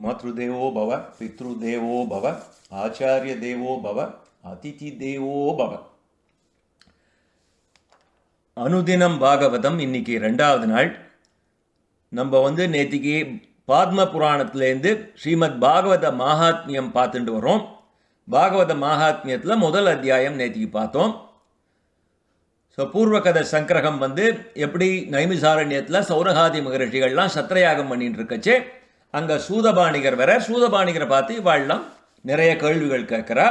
மாத்ருதேவோ பவ, பித்ருதேவோ பவ, ஆச்சாரிய தேவோ பவ, அதிதி தேவோ பவ. அனுதினம் பாகவதம் இன்னைக்கு 2வது நாள். நம்ம நேத்திக்கு பாத்ம புராணத்திலேருந்து ஸ்ரீமத் பாகவத மகாத்மியம் பார்த்துட்டு வரோம். பாகவத மகாத்மியத்தில் முதல் அத்தியாயம் நேத்திக்கு பார்த்தோம். ஸோ பூர்வகதை சங்கிரகம் எப்படி நைமிசாரண்யத்தில் சௌனகாதி மகரிஷிகள்லாம் சத்திரயாகம் பண்ணிட்டு இருக்கச்சே அங்கே சூதபாணிகர் வர, சூதபாணிகரை பார்த்து இவாள்லாம் நிறைய கேள்விகள் கேட்குறா.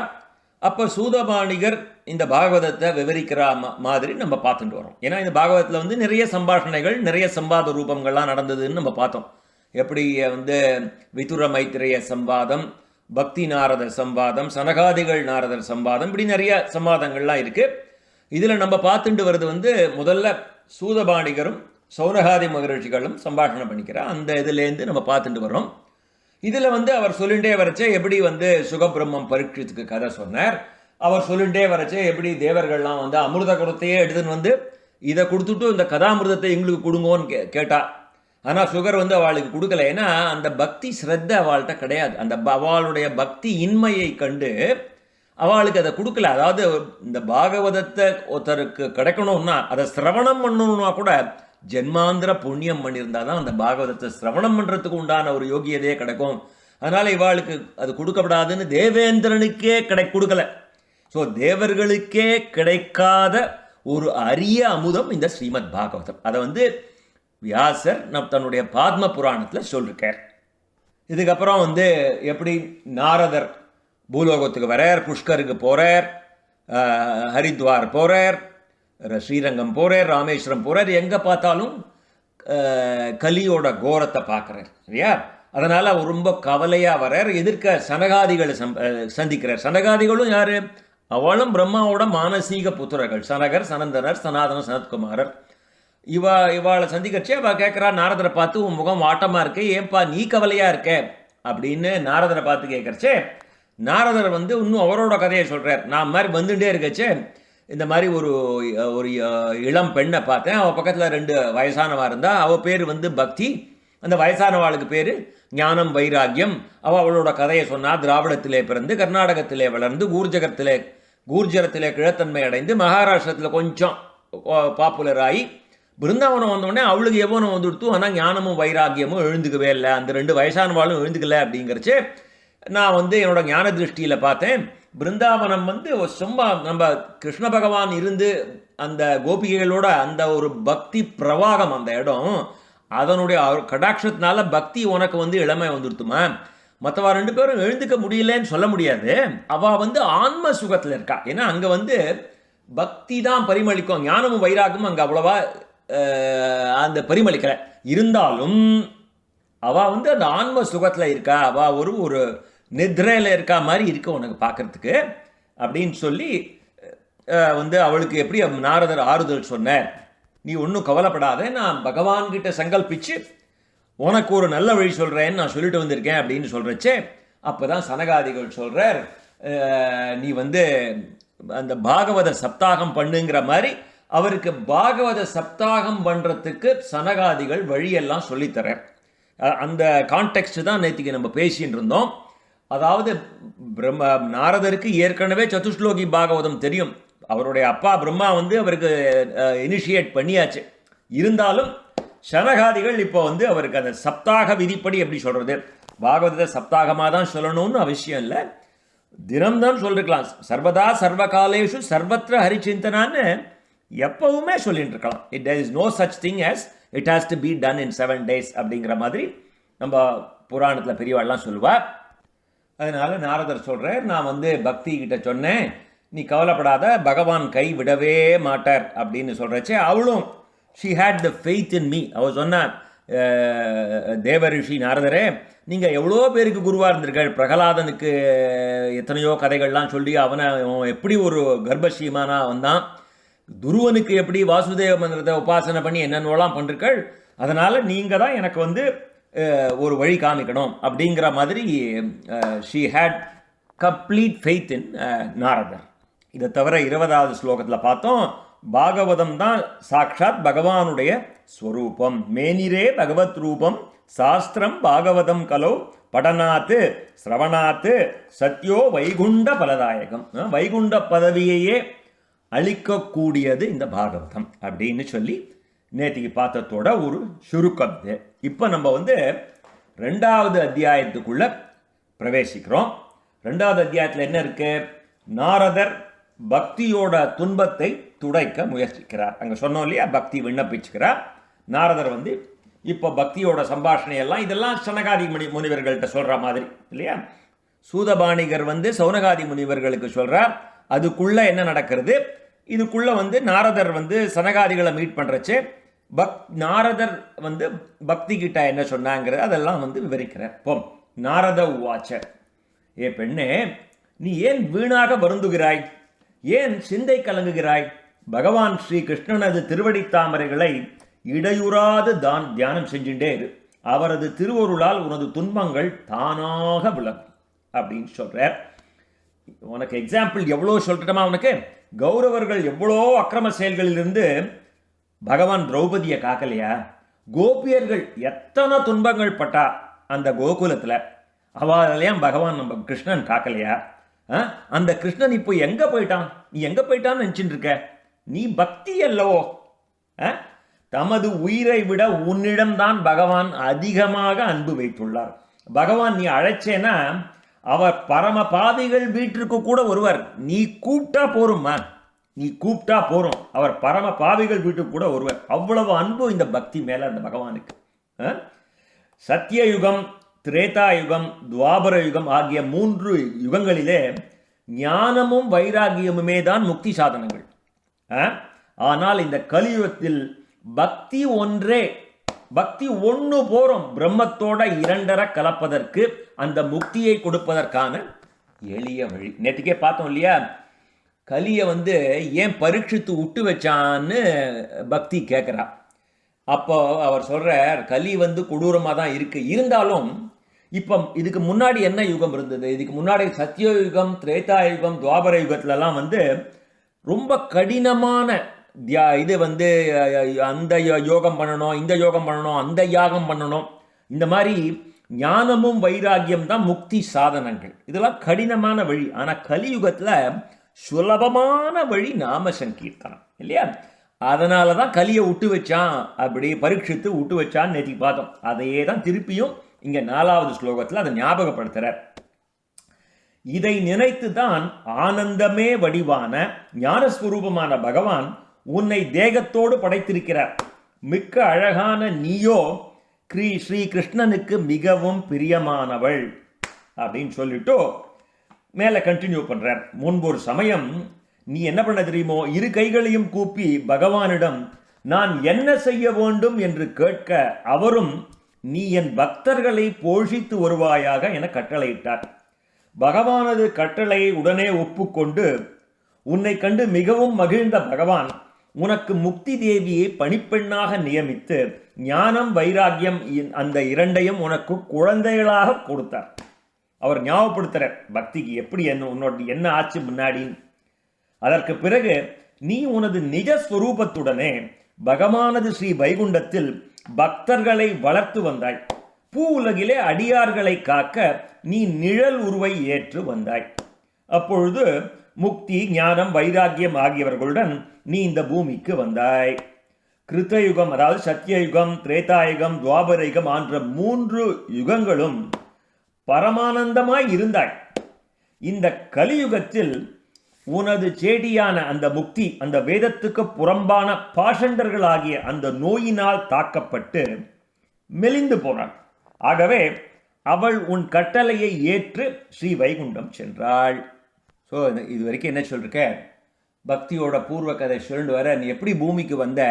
அப்போ சூதபாணிகர் இந்த பாகவதத்தை விவரிக்கிற மாதிரி நம்ம பார்த்துட்டு வரோம். ஏன்னா இந்த பாகவதத்தில் நிறைய சம்பாஷணைகள், நிறைய சம்பாத ரூபங்கள்லாம் நடந்ததுன்னு நம்ம பார்த்தோம். எப்படி விதுர மைத்திரேய சம்பாதம், பக்தி நாரத சம்பாதம், சனகாதிகள் நாரதர் சம்பாதம், இப்படி நிறைய சம்பாதங்கள்லாம் இருக்குது. இதில் நம்ம பார்த்துட்டு வருது முதல்ல சூதபாணிகரும் சௌனகாதி மகரிஷிகளும் சம்பாஷணம் பண்ணிக்கிறா. அந்த இதுலேருந்து நம்ம பார்த்துட்டு வரோம். இதில் அவர் சொல்லிகிட்டே வரச்சே எப்படி சுகபிரம்மம் பரீட்சித்துக்கு கதை சொன்னார். அவர் சொல்லிகிட்டே வரச்சே எப்படி தேவர்கள்லாம் அமிர்த குடத்தையே எடுத்துன்னு இதை கொடுத்துட்டு இந்த கதாமிர்தத்தை எங்களுக்கு கொடுங்கோன்னு கேட்டா. ஆனால் சுகர் அவளுக்கு கொடுக்கல. ஏன்னா அந்த பக்தி ஸ்ரத்த அவள்கிட்ட கிடையாது. அந்த அவளுடைய பக்தி இன்மையை கண்டு அவளுக்கு அதை கொடுக்கல. அதாவது இந்த பாகவதத்தை ஒருத்தருக்கு கிடைக்கணும்னா அதை சிரவணம் பண்ணணும்னா கூட ஜென்மாந்திர புண்ணியம் பண்ணியிருந்தா தான் அந்த பாகவதத்தை சிரவணம் பண்ணுறதுக்கு உண்டான ஒரு யோகியதையே கிடைக்கும். அதனால் இவாளுக்கு அது கொடுக்கப்படாதுன்னு தேவேந்திரனுக்கே கொடுக்கல. ஸோ தேவர்களுக்கே கிடைக்காத ஒரு அரிய அமுதம் இந்த ஸ்ரீமத் பாகவதம். அதை வியாசர் தன்னுடைய பாத்ம புராணத்தில் சொல்லியிருக்கார். இதுக்கப்புறம் எப்படி நாரதர் பூலோகத்துக்கு வரார், புஷ்கருக்கு போகிறார், ஹரித்வார் போகிறார், ஸ்ரீரங்கம் போகிறார், ராமேஸ்வரம் போகிறார். எங்கே பார்த்தாலும் கலியோட கோரத்தை பார்க்குறார் இல்லையா. அதனால் அவர் ரொம்ப கவலையாக வரார். எதிர்க்க சனகாதிகளை சந்திக்கிறார். சனகாதிகளும் யார்? அவளும் பிரம்மாவோட மானசீக புத்திரர்கள். சனகர், சனந்தனர், சனாதன, சனத்குமாரர். இவாளை சந்திக்கச்சே அவள் கேட்குறா, நாரதரை பார்த்து உன் முகம் வாட்டமாக இருக்கே, ஏன்பா நீ கவலையாக இருக்க அப்படின்னு நாரதரை பார்த்து கேட்குறச்சே நாரதர் இன்னும் அவரோட கதையை சொல்கிறார். நான் மாதிரி வந்துட்டே இருக்கச்சே இந்த மாதிரி ஒரு இளம் பெண்ணை பார்த்தேன். அவள் பக்கத்தில் 2 வயசானவா இருந்தா. அவள் பேர் பக்தி. அந்த வயசானவாளுக்கு பேர் ஞானம் வைராக்கியம். அவளோட கதையை சொன்னால் திராவிடத்திலே பிறந்து கர்நாடகத்திலே வளர்ந்து கூர்ஜரத்திலே கிழத்தன்மை அடைந்து மகாராஷ்டிரத்தில் கொஞ்சம் பாப்புலர் ஆகி பிருந்தாவனம் வந்தோடனே அவளுக்கு எவ்வளோ வந்துடுத்து. ஆனால் ஞானமும் வைராக்கியமும் எழுந்துக்கவே இல்லை. அந்த 2 வயசானவாளும் எழுந்துக்கல. அப்படிங்கிறச்சு நான் என்னோட ஞான திருஷ்டியில் பார்த்தேன். பிருந்தாவனம் சும்மா நம்ம கிருஷ்ண பகவான் இருந்து அந்த கோபிகைகளோட அந்த ஒரு பக்தி பிரவாகம், அந்த இடம் அதனுடைய கடாட்சத்தினால பக்தி உனக்கு இளமை வந்துடுத்துமா. மற்றவா 2 பேரும் எழுந்துக்க முடியலன்னு சொல்ல முடியாது. அவள் ஆன்ம சுகத்தில் இருக்கா. ஏன்னா அங்கே பக்தி தான் பரிமளிக்கும். ஞானமும் வைராகமும் அங்கே அவ்வளவா அந்த பரிமளிக்கலை. இருந்தாலும் அவள் அந்த ஆன்ம சுகத்தில் இருக்கா. அவள் ஒரு நித்ரையில் இருக்கா மாதிரி இருக்கு உனக்கு பார்க்குறதுக்கு அப்படின்னு சொல்லி அவளுக்கு எப்படி நாரதர் ஆறுதல் சொன்னார். நீ ஒன்றும் கவலைப்படாத, நான் பகவான்கிட்ட சங்கல்பிச்சு உனக்கு ஒரு நல்ல வழி சொல்கிறேன்னு நான் சொல்லிட்டு வந்திருக்கேன் அப்படின்னு சொல்கிறச்சே அப்போ தான் சனகாதிகள் சொல்கிறார், நீ அந்த பாகவத சப்தாகம் பண்ணுங்கிற மாதிரி அவருக்கு பாகவத சப்தாகம் பண்ணுறதுக்கு சனகாதிகள் வழியெல்லாம் சொல்லித்தரார். அந்த கான்டெக்ஸ்ட் தான் நேற்றுக்கு நம்ம பேசின்னு இருந்தோம். அதாவது நாரதருக்கு ஏற்கனவே சதுஸ்லோகி பாகவதம் தெரியும். அவருடைய அப்பா பிரம்மா அவருக்கு இனிஷியேட் பண்ணியாச்சு. இருந்தாலும் சனகாதிகள் இப்போ அவருக்கு அந்த சப்தாக விதிப்படி எப்படி சொல்கிறது, பாகவதத்தை சப்தாகமாக தான் சொல்லணும்னு அவசியம் இல்லை, தினம்தான் சொல்லிருக்கலாம். சர்வதா சர்வகாலேஷு சர்வத்திர ஹரிச்சிந்தனான்னு எப்பவுமே சொல்லிட்டு இருக்கலாம். there is no such thing as it has to be done in 7 days அப்படிங்கிற மாதிரி நம்ம புராணத்தில் பெரியவாள்லாம் சொல்லுவாள். அதனால் நாரதர் சொல்கிறார், நான் பக்தி கிட்ட சொன்னேன், நீ கவலைப்படாத, பகவான் கை விடவே மாட்டார் அப்படின்னு சொல்கிறச்சே அவளும் she had the faith in me. அவள் சொன்னான், தேவரிஷி நாரதரே, நீங்கள் எவ்வளோ பேருக்கு குருவாக இருந்திருக்கள். பிரகலாதனுக்கு எத்தனையோ கதைகள்லாம் சொல்லி அவனை எப்படி ஒரு கர்ப்பசீமானா வந்தான். துருவனுக்கு எப்படி வாசுதேவ மந்திரத்தை உபாசனை பண்ணி என்னென்னலாம் பண்ணிருக்கள். அதனால் நீங்கள் தான் எனக்கு ஒரு வழி காமிக்கணும் அப்படிங்கிற மாதிரி she had complete faith in நாரதர். இதை தவிர 20வது ஸ்லோகத்தில் பார்த்தோம், பாகவதம் தான் சாட்சாத் பகவானுடைய ஸ்வரூபம். மேனிரே பகவத் ரூபம் சாஸ்திரம் பாகவதம் கலோ படனாத்து சிரவணாத்து சத்யோ வைகுண்ட பலதாயகம். வைகுண்ட பதவியையே அளிக்கக்கூடியது இந்த பாகவதம் அப்படின்னு சொல்லி நேற்றுக்கு பார்த்ததோட ஒரு சுருக்கம். இப்போ நம்ம ரெண்டாவது அத்தியாயத்துக்குள்ள பிரவேசிக்கிறோம். ரெண்டாவது அத்தியாயத்தில் என்ன இருக்கு? நாரதர் பக்தியோட துன்பத்தை துடைக்க முயற்சிக்கிறார். அங்கே சொன்னோம் இல்லையா, பக்தி விண்ணப்பிச்சுக்கிறார். நாரதர் இப்போ பக்தியோட சம்பாஷணையெல்லாம் இதெல்லாம் சனகாதி முனிவர்கள்ட்ட சொல்கிற மாதிரி இல்லையா. சூதபாணிகர் சௌனகாதி முனிவர்களுக்கு சொல்கிறார். அதுக்குள்ளே என்ன நடக்கிறது? இதுக்குள்ளே நாரதர் சனகாதிகளை மீட் பண்ணுறச்சு நாரதர் பக்தி கிட்ட என்ன சொன்னாங்கிறது அதெல்லாம் விவரிக்கிறார். போம். நாரத உவாச்ச, ஏ பெண்ணே, நீ ஏன் வீணாக வருந்துகிறாய்? ஏன் சிந்தை கலங்குகிறாய்? பகவான் ஸ்ரீ கிருஷ்ணனது திருவடி தாமரைகளை இடையுறாது தியானம் செஞ்சுட்டே இரு. அவரது திருவருளால் உனது துன்பங்கள் தானாக விலகும் அப்படின்னு சொல்றார். உனக்கு எக்ஸாம்பிள் எவ்வளோ சொல்லிட்டோமா? உனக்கு கௌரவர்கள் எவ்வளோ அக்கிரம செயல்களிலிருந்து பகவான் திரௌபதியை காக்கலையா? கோபியர்கள் எத்தனை துன்பங்கள் பட்டா அந்த கோகுலத்தில், அவளையும் பகவான் நம்ம கிருஷ்ணன் காக்கலையா? அந்த கிருஷ்ணன் இப்போ எங்கே போயிட்டான்? நீ எங்கே போயிட்டான்னு நினச்சிட்டு இருக்க? நீ பக்தி அல்லவோ? தமது உயிரை விட உன்னிடம்தான் பகவான் அதிகமாக அன்பு வைத்துள்ளார். பகவான் நீ அழைச்சேன்னா அவர் பரம பாவிகள் வீட்டிற்கு கூட வருவார். நீ கூப்பிட்டா போரும்மா, நீ கூப்பிட்டா போறோம். அவர் பரம பாவிகள் வீட்டுக்கு கூட வருவார். அவ்வளவு அன்பு இந்த பக்தி மேல அந்த பகவானுக்கு. சத்தியயுகம், திரேதாயுகம், துவாபர யுகம் ஆகிய 3 யுகங்களிலே ஞானமும் வைராகியமுமே தான் முக்தி சாதனங்கள். ஆனால் இந்த கலியுகத்தில் பக்தி ஒன்றே, பக்தி ஒன்று போறோம் பிரம்மத்தோட 2 கலப்பதற்கு, அந்த முக்தியை கொடுப்பதற்கான எளிய வழி. நேற்றுக்கே பார்த்தோம் இல்லையா, கலியை ஏன் பரீட்சித்து விட்டு வச்சான்னு பக்தி கேட்குறா. அப்போ அவர் சொல்கிறார், கலி கொடூரமாக தான் இருக்குது. இருந்தாலும் இப்போ இதுக்கு முன்னாடி என்ன யுகம் இருந்தது? இதுக்கு முன்னாடி சத்தியயுகம், திரேதாயுகம், துவாபர யுகத்துலலாம் ரொம்ப கடினமான இது அந்த யோகம் பண்ணணும், இந்த யோகம் பண்ணணும், அந்த யாகம் பண்ணணும். இந்த மாதிரி ஞானமும் வைராகியம் தான் முக்தி சாதனங்கள். இதெல்லாம் கடினமான வழி. ஆனால் கலியுகத்தில் சுலபமான வழி நாம சங்கீர்த்தனம் இல்லையா? அதனால தான் கலியை விட்டு வச்சான், அப்படி பரீட்சித்து விட்டு வச்சான்னு நேற்று பார்த்தோம். அதையே தான் திருப்பியும் இங்கே 4வது ஸ்லோகத்தில் அதை ஞாபகப்படுத்துகிறார். இதை நினைத்து தான் ஆனந்தமே வடிவான ஞானஸ்வரூபமான பகவான் உன்னை தேகத்தோடு படைத்திருக்கிறார். மிக்க அழகான நீயோ ஸ்ரீ கிருஷ்ணனுக்கு மிகவும் பிரியமானவள் அப்படின்னு சொல்லிட்டு மேலே கண்டினியூ பண்ணுறார். முன்பு ஒரு சமயம் நீ என்ன பண்ண தெரியுமோ? 2 கைகளையும் கூப்பி பகவானிடம் நான் என்ன செய்ய வேண்டும் என்று கேட்க அவரும் நீ என் பக்தர்களை போஷித்து வருவாயாக என கட்டளையிட்டார். பகவானது கட்டளையை உடனே ஒப்புக்கொண்டு உன்னை கண்டு மிகவும் மகிழ்ந்த பகவான் உனக்கு முக்தி தேவியை பணிப்பெண்ணாக நியமித்து ஞானம் வைராகியம் அந்த 2ஐயும் உனக்கு குழந்தைகளாக கொடுத்தார். அவர் ஞாபகப்படுத்துகிறார் பக்திக்கு எப்படி உன்னோட என்ன ஆச்சு முன்னாடி. அதற்கு பிறகு நீ உனது நிஜஸ்வரூபத்துடனே பகவானது ஸ்ரீ வைகுண்டத்தில் பக்தர்களை வளர்த்து வந்தாய். பூ உலகிலே அடியார்களை காக்க நீ நிழல் உருவை ஏற்று வந்தாய். அப்பொழுது முக்தி, ஞானம், வைராகியம் ஆகியவர்களுடன் நீ இந்த பூமிக்கு வந்தாய். கிருத்தயுகம், அதாவது சத்தியயுகம், திரேதாயுகம், துவாபர யுகம் ஆன்ற 3 யுகங்களும் பரமானந்தமாய் இருந்தாய். இந்த கலியுகத்தில் உனது சேடியான அந்த முக்தி அந்த வேதத்துக்கு புறம்பான பாஷண்டர்களாகிய அந்த நோயினால் தாக்கப்பட்டு மெலிந்து போனாள். ஆகவே அவள் உன் கட்டளையை ஏற்று ஸ்ரீ வைகுண்டம் சென்றாள். ஸோ இது வரைக்கும் என்ன சொல்லிருக்க? பக்தியோட பூர்வ கதை சொல்லிட்டு வர, நீ எப்படி பூமிக்கு வந்த?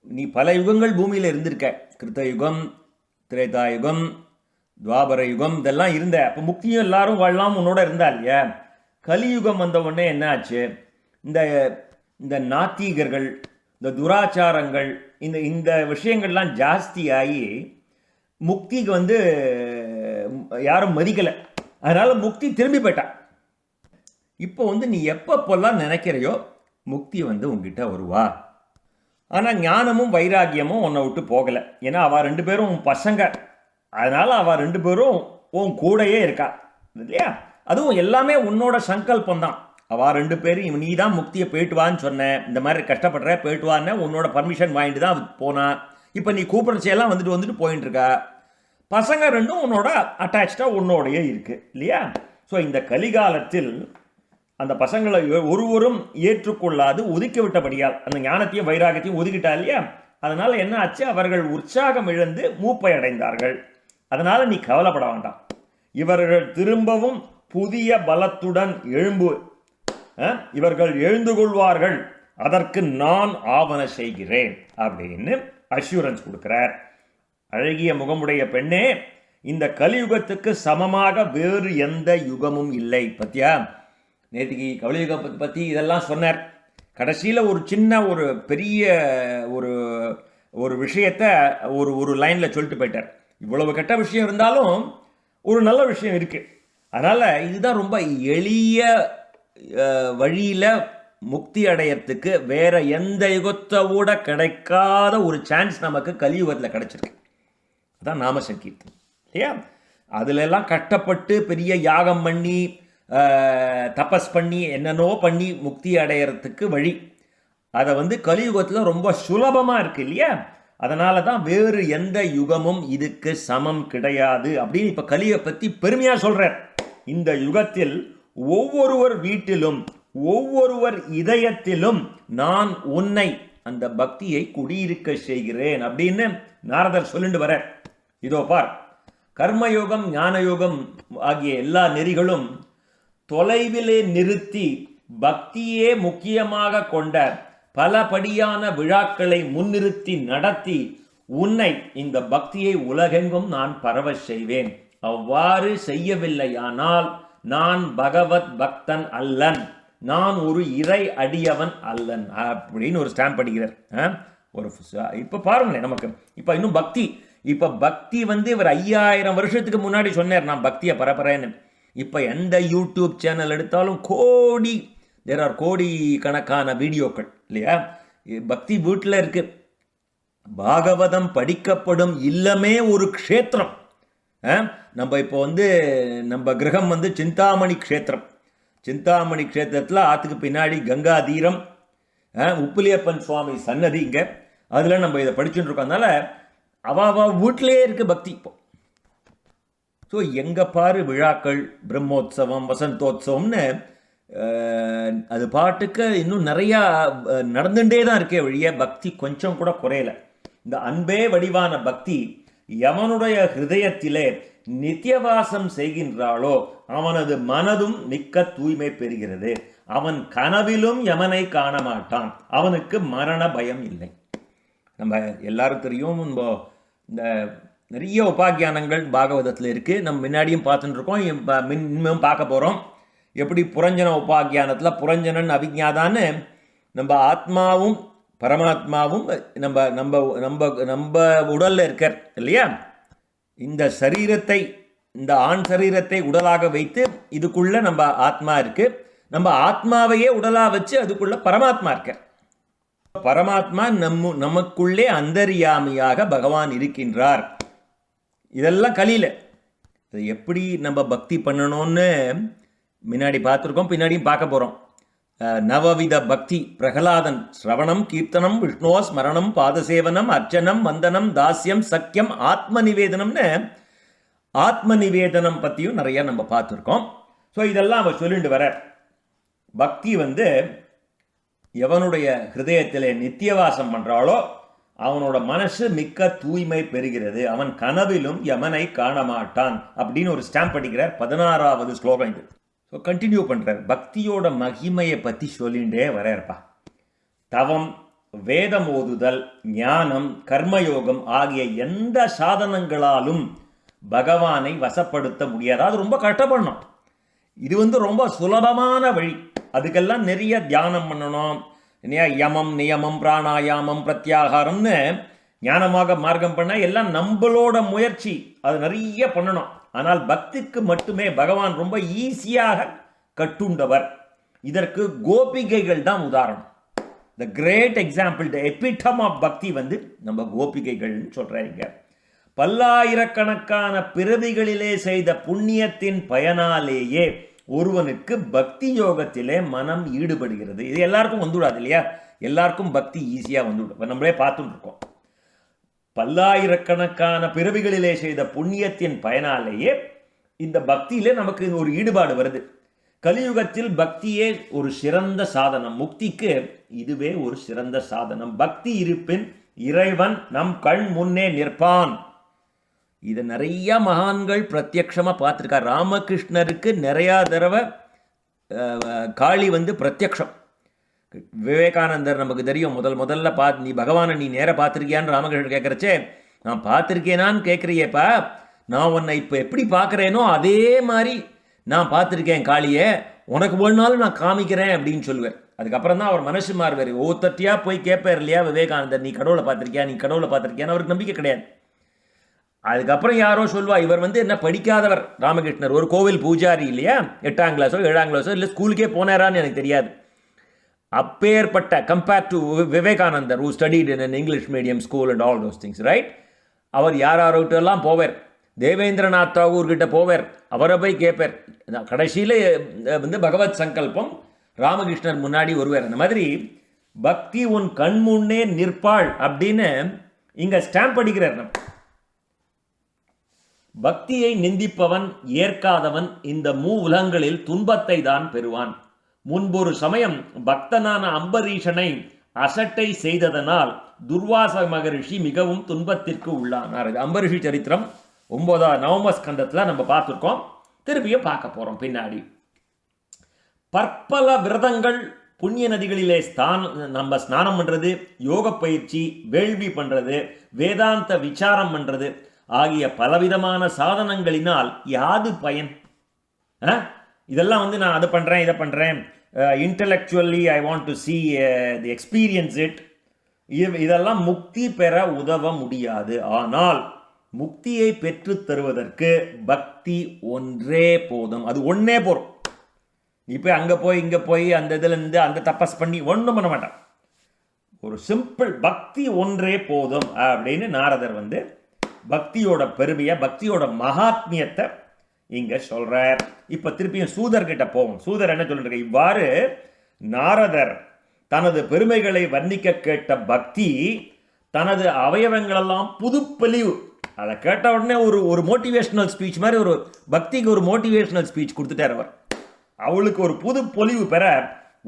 நீ பல யுகங்கள் பூமியில் இருந்திருக்க. கிருத்தயுகம், திரேதாயுகம், துவாபர யுகம் இதெல்லாம் இருந்த. அப்போ முக்தியும் எல்லாரும் வாழலாம் உன்னோட இருந்தா இல்லையா? கலியுகம் வந்த உடனே என்ன ஆச்சு? இந்த நாத்திகர்கள், இந்த துராச்சாரங்கள், இந்த விஷயங்கள்லாம் ஜாஸ்தியாகி முக்திக்கு யாரும் மதிக்கலை. அதனால முக்தி திரும்பி போயிட்டான். இப்போ நீ எப்பப்பெல்லாம் நினைக்கிறையோ முக்தி உங்ககிட்ட வருவா. ஆனால் ஞானமும் வைராக்கியமும் உன்னை விட்டு போகலை. ஏன்னா அவள் 2 பேரும் பசங்க, அதனால் அவள் 2 பேரும் உன் கூடையே இருக்கா இல்லையா? அதுவும் எல்லாமே உன்னோட சங்கல்பம் தான். அவள் 2 பேரும் நீ தான் முக்தியை போயிட்டு வான்னு சொன்னேன், இந்த மாதிரி கஷ்டப்படுற போயிட்டு வான்னு உன்னோட பர்மிஷன் வாங்கிட்டு தான் போனான். இப்போ நீ கூப்பிடுறச்செல்லாம் வந்துட்டு போயிட்டு இருக்கா. பசங்க 2ம் உன்னோட அட்டாச்சாக உன்னோடையே இருக்குது இல்லையா? ஸோ இந்த கலிகாலத்தில் அந்த பசங்களை ஒருவரும் ஏற்றுக்கொள்ளாது ஒதுக்கி விட்டபடியால் அந்த ஞானத்தையும் வைராகத்தையும் ஒதுக்கிட்டா இல்லையா? அதனால் என்ன ஆச்சு? அவர்கள் உற்சாகம் இழந்து மூப்பை அடைந்தார்கள். அதனால் நீ கவலைப்பட வேண்டாம். இவர்கள் திரும்பவும் புதிய பலத்துடன் இவர்கள் எழுந்து கொள்வார்கள், அதற்கு நான் ஆவண செய்கிறேன் அப்படின்னு அஷ்யூரன்ஸ் கொடுக்கிறார். அழகிய முகமுடைய பெண்ணே, இந்த கலியுகத்துக்கு சமமாக வேறு எந்த யுகமும் இல்லை. பத்தியா, நேற்றுக்கு கலியுகத்தை பற்றி இதெல்லாம் சொன்னார். கடைசியில் ஒரு சின்ன ஒரு பெரிய ஒரு விஷயத்தை ஒரு லைனில் சொல்லிட்டு போயிட்டார். இவ்வளவு கெட்ட விஷயம் இருந்தாலும் ஒரு நல்ல விஷயம் இருக்குது. அதனால் இதுதான் ரொம்ப எளிய வழியில் முக்தி அடையறதுக்கு வேற எந்த யுகத்தை கூட கிடைக்காத ஒரு சான்ஸ் நமக்கு கலியுகத்தில் கிடைச்சிருக்கு. அதான் நாம சங்கீர்த்தம் இல்லையா? அதுல எல்லாம் கஷ்டப்பட்டு பெரிய யாகம் பண்ணி தபஸ் பண்ணி என்னென்னோ பண்ணி முக்தி அடையறதுக்கு வழி. அதை கலியுகத்தில் ரொம்ப சுலபமாக இருக்கு இல்லையா? அதனால தான் வேறு எந்த யுகமும் இதுக்கு சமம் கிடையாது அப்படின்னு இப்போ கலியை பற்றி பெருமையாக சொல்கிறார். இந்த யுகத்தில் ஒவ்வொருவர் வீட்டிலும் ஒவ்வொருவர் இதயத்திலும் நான் உன்னை அந்த பக்தியை குடியிருக்க செய்கிறேன் அப்படின்னு நாரதர் சொல்லிட்டு வர. இதோ பார், கர்மயோகம் ஞானயோகம் ஆகிய எல்லா நெறிகளும் தொலைவிலே நிறுத்தி பக்தியே முக்கியமாக கொண்ட பலபடியான விழாக்களை முன்னிறுத்தி நடத்தி உன்னை இந்த பக்தியை உலகெங்கும் நான் பரவ செய்வேன். அவ்வாறு செய்யவில்லையானால் நான் பகவத் பக்தன் அல்லன், நான் ஒரு இறை அடியவன் அல்லன் அப்படின்னு ஒரு ஸ்டாம்ப் அடிக்கிறார். ஒரு இப்போ பாருங்களேன், நமக்கு இப்போ இன்னும் பக்தி இவர் 5000 வருஷத்துக்கு முன்னாடி சொன்னார் நான் பக்தியை பரப்புறேன்னு. இப்போ எந்த யூடியூப் சேனல் எடுத்தாலும் கோடி கணக்கான வீடியோக்கள் இல்லையா? பக்தி வீட்டில் இருக்கு. பாகவதம் படிக்கப்படும் இல்லமே ஒரு க்ஷேத்திரம். நம்ம இப்போ நம்ம கிரகம் சிந்தாமணி க்ஷேத்திரம். சிந்தாமணி க்ஷேத்திரத்தில் ஆற்றுக்கு பின்னாடி கங்கா தீரம், உப்புலியப்பன் சுவாமி சன்னதி இங்கே, அதில் நம்ம இதை படிச்சுட்டு இருக்கோம். அதனால் அவ வீட்டிலே இருக்கு பக்தி இப்போ. ஸோ எங்கே பாரு விழாக்கள், பிரம்மோத்சவம், வசந்தோத்சவம்னு அது பாட்டுக்கு இன்னும் நிறையா நடந்துகிட்டே தான் இருக்கே வழிய பக்தி கொஞ்சம் கூட குறையலை. இந்த அன்பே வடிவான பக்தி எவனுடைய ஹிருதயத்திலே நித்தியவாசம் செய்கின்றாளோ அவனது மனதும் மிக்க தூய்மை பெறுகிறது. அவன் கனவிலும் யமனை காண மாட்டான், அவனுக்கு மரண பயம் இல்லை. நம்ம எல்லாரும் தெரியும், இந்த நிறைய உபாக்கியானங்கள் பாகவதத்தில் இருக்குது. நம்ம முன்னாடியும் பார்த்துட்டு இருக்கோம், இன்னும் பார்க்க போகிறோம். எப்படி புரஞ்சன உபாக்கியானத்தில் புரஞ்சனன் அவிஞாதான்னு நம்ம ஆத்மாவும் பரமாத்மாவும் நம்ம நம்ம நம்ம நம்ம உடலில் இருக்கார் இல்லையா? இந்த சரீரத்தை, இந்த ஆண் சரீரத்தை உடலாக வைத்து இதுக்குள்ளே நம்ம ஆத்மா இருக்குது. நம்ம ஆத்மாவையே உடலாக வச்சு அதுக்குள்ளே பரமாத்மா இருக்கார். பரமாத்மா நமக்குள்ளே அந்தர்யாமியாக பகவான் இருக்கின்றார். இதெல்லாம் கலியில் இது எப்படி நம்ம பக்தி பண்ணணும்னு முன்னாடி பார்த்துருக்கோம், பின்னாடியும் பார்க்க போகிறோம். நவவித பக்தி பிரகலாதன் ஸ்ரவணம், கீர்த்தனம், விஷ்ணோ ஸ்மரணம், பாதசேவனம், அர்ச்சனம், வந்தனம், தாஸ்யம், சக்கியம், ஆத்ம நிவேதனம்னு ஆத்ம நிவேதனம் பற்றியும் நிறைய நம்ம பார்த்துருக்கோம். ஸோ இதெல்லாம் அவர் சொல்லிட்டு வர பக்தி எவனுடைய ஹிருதயத்திலே நித்தியவாசம் பண்ணுறாளோ அவனோட மனசு மிக்க தூய்மை பெறுகிறது, அவன் கனவிலும் யமனை காண மாட்டான் அப்படின்னு ஒரு ஸ்டாம்ப் அடிக்கிறார். 16வது ஸ்லோகம் இது. ஸோ கண்டினியூ பண்ணுறார். பக்தியோட மகிமையை பற்றி சொல்லிகிட்டே வர்றார்ப்பா. தவம், வேதம் ஓதுதல், ஞானம், கர்மயோகம் ஆகிய எந்த சாதனங்களாலும் பகவானை வசப்படுத்த முடியாது. அது ரொம்ப கஷ்டப்படணும். இது ரொம்ப சுலபமான வழி. அதுக்கெல்லாம் நிறைய தியானம் பண்ணணும். யமம், நியமம், பிராணாயாமம், பிரத்யாகாரம்னு ஞானமாக மார்க்கம் பண்ண எல்லாம் நம்மளோட முயற்சி, அது நிறைய பண்ணணும். ஆனால் பக்திக்கு மட்டுமே பகவான் ரொம்ப ஈஸியாக கட்டுண்டவர். இதற்கு கோபிகைகள் தான் உதாரணம். The great example, the epitome of bhakti வந்து நம்ம கோபிகைகள்னு சொல்கிறாங்க. பல்லாயிரக்கணக்கான பிறவிகளிலே செய்த புண்ணியத்தின் பயனாலேயே ஒருவனுக்கு பக்தி யோகத்திலே மனம் ஈடுபடுகிறது. இது எல்லாருக்கும் வந்துவிடாது இல்லையா? எல்லாருக்கும் பக்தி ஈஸியாக வந்துவிடும். நம்மளே பார்த்துட்டு இருக்கோம். பல்லாயிரக்கணக்கான பிறவிகளிலே செய்த புண்ணியத்தின் பயனாலேயே இந்த பக்தியிலே நமக்கு ஒரு ஈடுபாடு வருது. கலியுகத்தில் பக்தியே ஒரு சிறந்த சாதனம். முக்திக்கு இதுவே ஒரு சிறந்த சாதனம். பக்தி இருப்பின் இறைவன் நம் கண் முன்னே நிற்பான். இதை நிறைய மகான்கள் பிரத்யக்ஷமாக பார்த்துருக்கார். ராமகிருஷ்ணருக்கு நிறையா தடவை காளி வந்து பிரத்யக்ஷம். விவேகானந்தர் நமக்கு தெரியும், முதல்ல நீ பகவானை நீ நேராக பார்த்துருக்கியான்னு ராமகிருஷ்ணர் கேட்குறச்சே, நான் பார்த்துருக்கேனான்னு கேட்குறியேப்பா, நான் உன்னை இப்போ எப்படி பார்க்குறேனோ அதே மாதிரி நான் பார்த்துருக்கேன் காளியை, உனக்கு வேணுனாலும் நான் காமிக்கிறேன் அப்படின்னு சொல்லுவேன். அதுக்கப்புறம் தான் அவர் மனசு மாறுவார். ஒவ்வொருத்தட்டியாக போய் கேட்பார் இல்லையா விவேகானந்தர், நீ கடவுளை பார்த்துருக்கியா, நீ கடவுளை பார்த்துருக்கியான்னு அவருக்கு நம்பிக்கை கிடையாது. அதுக்கப்புறம் யாரோ சொல்வா, இவர் வந்து என்ன படிக்காதவர் ராமகிருஷ்ணர், ஒரு கோவில் பூஜாரி இல்லையா, 8ஆம் கிளாஸோ 7ஆம் கிளாஸோ இல்லை ஸ்கூலுக்கே போனாரான்னு எனக்கு தெரியாது. அப்பேற்பட்ட compared to Vivekanandar who studied in an English medium school and all those things, right? அவர் யாரோட்டெல்லாம் போவார். தேவேந்திரநாத் தாகூர்கிட்ட போவார், அவரை போய் கேட்பார். கடைசியில் வந்து பகவத் சங்கல்பம் ராமகிருஷ்ணர் முன்னாடி வருவார். அந்த மாதிரி பக்தி உன் கண் முன்னே நிற்பாள் அப்படின்னு இங்கே ஸ்டாம்ப் அடிக்கிறார். பக்தியை நிந்திப்பவன் ஏற்காதவன் இந்த உலகங்களில் துன்பத்தை தான் பெறுவான். முன்பொரு சமயம் பக்தனான அம்பரீஷனை அசட்டை செய்ததனால் துர்வாச மகரிஷி மிகவும் துன்பத்திற்கு உள்ளானார். அம்பரீஷி சரித்திரம் 9ஆம் நவம ஸ்கந்தத்தில் நம்ம பார்த்துருக்கோம், திருப்பியும் பார்க்க போகிறோம் பின்னாடி. பற்பல விரதங்கள், புண்ணிய நதிகளிலே நம்ம ஸ்நானம் பண்ணுறது, யோக பயிற்சி, வேள்வி பண்ணுறது, வேதாந்த விசாரம் பண்ணுறது ஆகிய பலவிதமான சாதனங்களினால் யாது பயன்? இதெல்லாம் வந்து நான் அதை பண்ணுறேன் இதை பண்ணுறேன், intellectually I want to see the experience it, இதெல்லாம் முக்தி பெற உதவ முடியாது. ஆனால் முக்தியை பெற்று தருவதற்கு பக்தி ஒன்றே போதும். அது ஒன்றே போதும். இப்போ அங்கே போய் இங்கே போய் அந்த இதுலேருந்து அந்த தபஸ் பண்ணி ஒன்றும் பண்ண மாட்டான். ஒரு சிம்பிள் பக்தி ஒன்றே போதும் அப்படின்னு நாரதர் வந்து பக்தியோட பெருமையை, பக்தியோட மகாத்மியத்தை இங்கே சொல்கிறார். இப்போ திருப்பியும் சூதர்கிட்ட போவோம். சூதர் என்ன சொல்லிட்டு, இவ்வாறு நாரதர் தனது பெருமைகளை வர்ணிக்க கேட்ட பக்தி தனது அவயவங்களெல்லாம் புதுப்பொலிவு, அதை கேட்ட உடனே ஒரு மோட்டிவேஷனல் ஸ்பீச் மாதிரி, ஒரு பக்திக்கு ஒரு மோட்டிவேஷனல் ஸ்பீச் கொடுத்துட்டார் அவர். அவளுக்கு ஒரு புது பொலிவு பெற